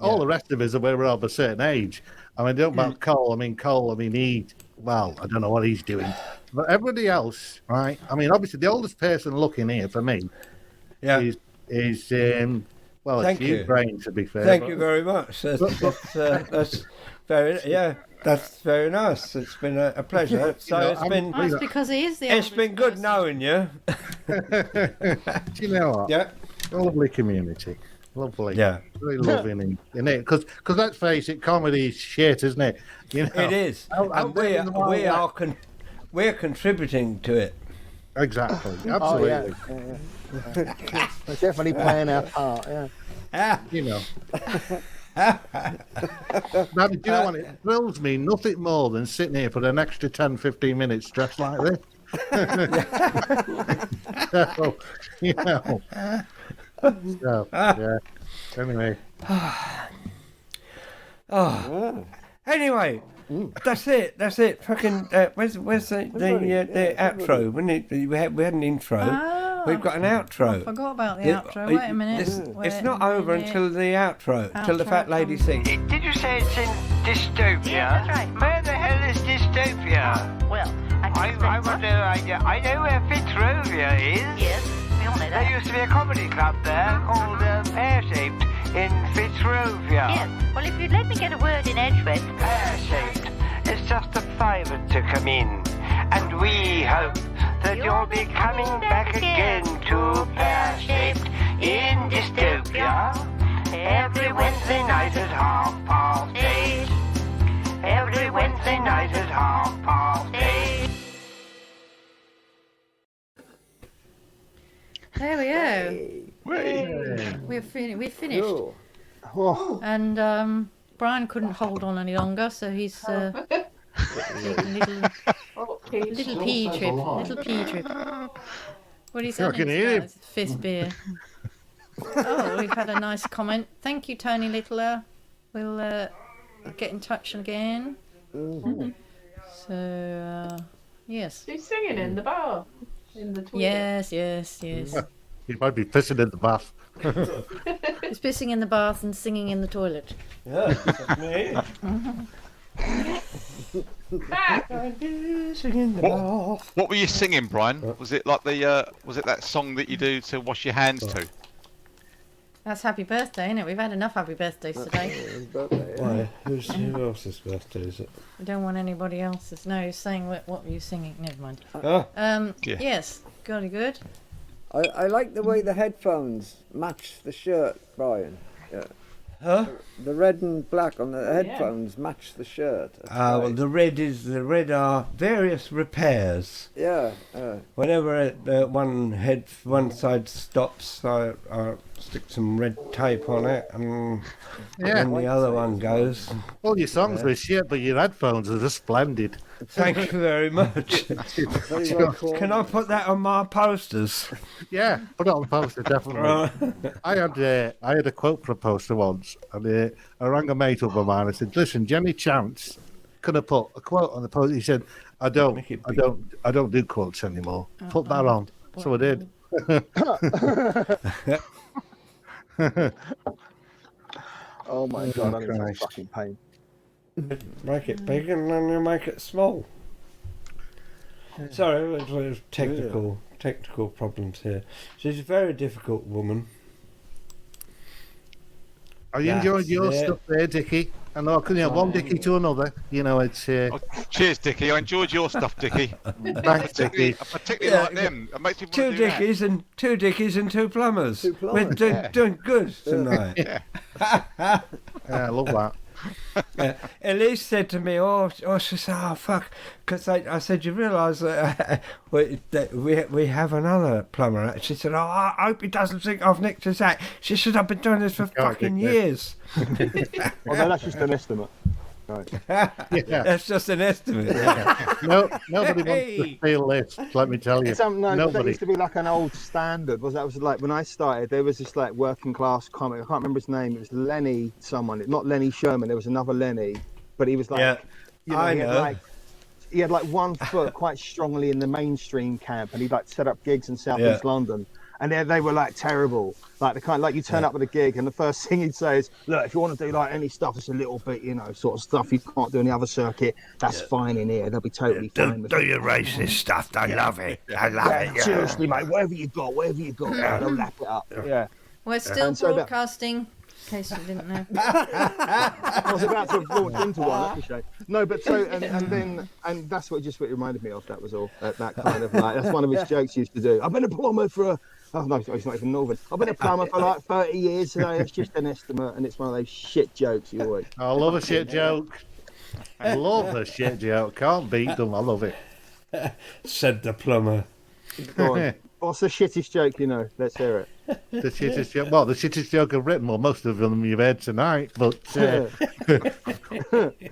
Q: all the rest of us we're of a certain age. I mean, don't about Cole. I don't know what he's doing, but everybody else, right? I mean, obviously, the oldest person looking here for me, is
B: Thank you,
Q: Brain, to be fair.
B: Thank you very much. That's very nice. It's been a pleasure. So it's been.
C: That's because he is the.
B: It's been good knowing you.
Q: Do you know what?
B: Yeah.
Q: Lovely community. Lovely.
B: Yeah.
Q: Very loving in it. Because let's face it, comedy is shit, isn't it? You know,
B: it is. And we're contributing to it.
Q: Exactly. Absolutely.
P: We're definitely playing our part,
Q: You know. Now, do you know what? It thrills me nothing more than sitting here for an extra 10-15 minutes dressed like this. So, you know. So, yeah. Anyway.
B: Anyway, that's it. Fucking, where's the outro? We had an intro. We've got an outro.
C: I forgot about the outro. Wait a minute.
B: It's not over until the outro. Till the fat lady sings.
A: Did you say it's in Dystopia?
U: Yeah, that's right.
A: Where the hell is Dystopia?
U: Well,
A: I know where Fitzrovia is.
U: Yes, we all know that.
A: There used to be a comedy club there called Pear-Shaped in Fitzrovia.
U: Yes. Well, if you'd let me get a word in edgewise.
A: Pear-Shaped. It's just a favour to come in. And we hope that you'll be coming back again to Pear-Shaped in Dystopia. Every Wednesday night at 8:30. Every Wednesday night at 8:30.
C: There we go. We're finished. And Brian couldn't hold on any longer, so he's taken a little pee trip. Little pee trip. What he's
Q: I
C: having
Q: can hear him.
C: is fizz beer. Oh, we've had a nice comment. Thank you, Tony Littler. We'll get in touch again. So, yes.
H: He's singing in the bar, in the toilet.
C: Yes.
Q: He might be pissing in the bath.
C: He's pissing in the bath and singing in the toilet.
B: Yeah, that's me.
T: What were you singing, Brian? Was it like was it that song that you do to wash your hands to?
C: That's happy birthday, isn't it? We've had enough happy birthdays today.
B: Why? Who else's birthday is it?
C: We don't want anybody else's. No, he's saying what were you singing? Never mind.
B: Yeah.
C: Yes, golly good.
J: I like the way the headphones match the shirt, Brian. Yeah.
R: Huh?
J: The red and black on the headphones match the shirt.
R: Well, the red are various repairs.
J: Yeah.
R: Whenever one side stops, I stick some red tape on it, and then the other one goes.
Q: All your songs were shit, but your headphones are just splendid.
R: Thank you very much. Can I put that on my posters?
Q: Yeah, put it on the poster, definitely. I had a quote for a poster once, and I rang a mate up of mine. I said, "Listen, Jimmy Chance, can I put a quote on the poster?" He said, "I don't do quotes anymore. Put that on." So I did.
P: Oh my God, I'm in fucking pain.
R: Make it big and then you make it small. Sorry, it was technical problems here. She's a very difficult woman.
Q: Are you enjoying your stuff there, Dickie? I know I couldn't have one Dickie to another. You know, it's.
T: Cheers, Dickie. I enjoyed your stuff, Dickie.
Q: Thanks, Dickie.
T: I particularly like them. It makes me want to do that.
R: Two Dickies and two plumbers. We're doing good tonight.
Q: Yeah, I love that.
R: Elise said to me, she said, "Oh fuck," because I said, "You realise that we have another plumber?" She said, "Oh, I hope he doesn't think I've nicked his act." She said, "I've been doing this for fucking years."
P: Oh no, that's just an estimate. Right.
R: That's just an estimate.
Q: Nobody wants to feel this. Let me tell you,
P: that used to be like an old standard. Was like when I started, there was this like working class comic. I can't remember his name. It was Lenny someone. Not Lenny Sherman. There was another Lenny, but he was like, he had like 1 foot quite strongly in the mainstream camp, and he'd like set up gigs in South East London. And they were like terrible, like the kind like you turn up at a gig and the first thing he'd say is, "Look, if you want to do like any stuff, it's a little bit, sort of stuff you can't do in the other circuit. That's fine in here. They'll be totally fine."
R: Do your racist stuff. They love it. I love it. Yeah.
P: Seriously, mate. Whatever you got, they'll lap it up. Yeah.
C: We're still broadcasting. In case you didn't know.
P: I was about to have launched into one. That's a shame. No, but so and that's what it reminded me of. That was all. That kind of like that's one of his jokes he used to do. I've been a plumber for. Oh no, he's not even Northern. I've been a plumber for like 30 years, so it's just an estimate, and it's one of those shit jokes you always.
Q: I love a shit joke. I love a shit joke. Can't beat them. I love it.
R: Said the plumber.
P: Go on. What's the shittest joke you know? Let's hear it.
Q: The shittest joke. Well, the shittest joke I've written. Well, most of them you've heard tonight, but.
P: That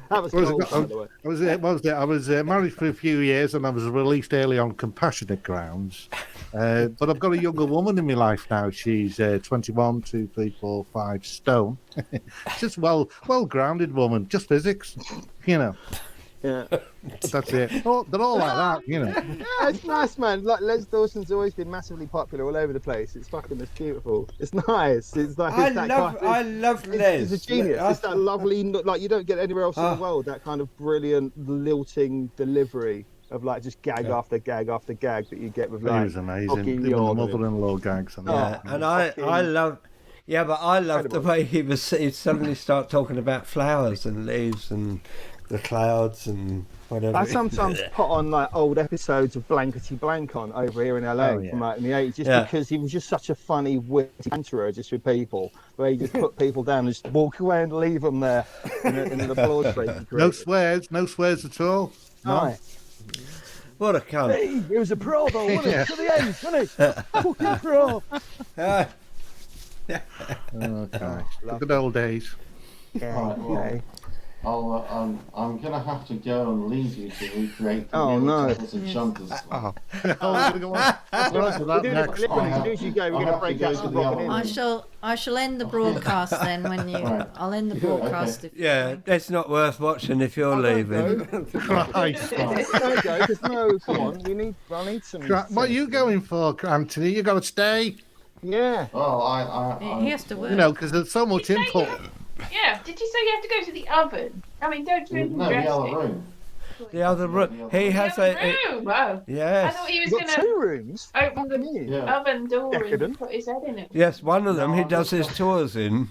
P: was cool, by the way.
Q: I was married for a few years, and I was released early on compassionate grounds. But I've got a younger woman in my life now. She's 21, 2, 3, 4, 5 stone. Just well-grounded woman. Just physics,
P: Yeah.
Q: That's it. They're all like that,
P: Yeah, it's nice, man. Like Les Dawson's always been massively popular all over the place. It's beautiful. It's nice. It's like
R: I love Les.
P: He's a genius. It's that lovely, like you don't get anywhere else in the world. That kind of brilliant lilting delivery of like just gag after gag after gag that you get with like.
Q: He was amazing. The mother-in-law gags.
R: And I love. Yeah, but I love the way he'd suddenly start talking about flowers and leaves and the clouds and whatever.
P: I sometimes put on like old episodes of Blankety Blank on over here in LA from like in the 80s, just because he was just such a funny, witty banterer just with people, where he just put people down and just walk away and leave them there in an applause break.
Q: No swears at all.
P: No.
R: What a cunt.
P: Hey, he was a pro though, wasn't it? To the end, wasn't it? Fucking pro.
Q: Okay. The good old days.
F: Right, well, I'm going to have to go and leave you to recreate the
P: Oh, no.
F: miracles and shunters.
Q: Oh, we're going to go on.
P: We're doing it deliberately. As soon as you go, we're going to break out some fucking in.
C: I shall end the broadcast then when you. I'll end the broadcast. If
R: Yeah, it's not worth watching if you're leaving.
Q: Christ.
P: Don't go, because no, come on. I need some.
Q: What are you going for, Anthony? You got to stay.
P: Yeah.
F: Well,
C: he has to work.
Q: You know, because there's so much input.
H: Yeah, did you say you have to go to the oven? I mean, don't do anything
F: No, the other
H: drastic.
F: room.
R: The other room. He has
H: The
R: a.
H: room. Wow.
R: Yes.
H: I thought he was
P: You've got
H: going
P: 2
H: to
P: rooms.
H: open the oven door and put his head in it.
R: Yes, one of them he does his tours in.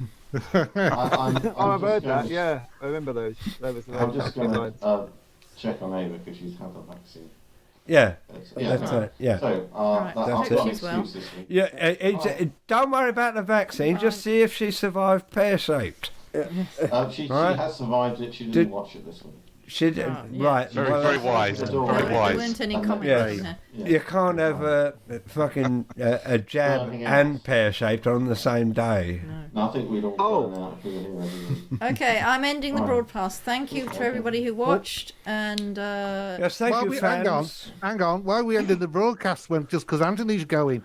P: I've heard that. Yeah, I remember those.
F: I'm just going to check on Ava because she's had the vaccine.
R: Yeah,
F: That's
R: right. Yeah.
F: So, I've got an excuse this week.
R: Yeah, don't worry about the vaccine. Just see if she survived pear-shaped.
F: She has survived it. She didn't watch it this week.
R: She did, right.
S: Very wise. Very wise.
C: There weren't any comments in there.
R: You can't have a fucking a jab and pear-shaped on the same day.
F: No, I think we'd all burn out if we were here every week.
C: Okay, I'm ending the broadcast. Thank you to everybody who watched, and
R: yes, thank you, fans.
Q: Hang on. Why are we ending the broadcast when just because Anthony's going?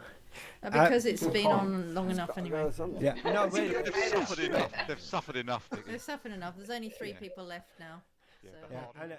C: because it's been on long enough anyway.
R: Yeah, no,
S: they've suffered enough. They've suffered enough.
C: They've suffered enough. There's only 3 people left now. So.
R: Yeah, I know.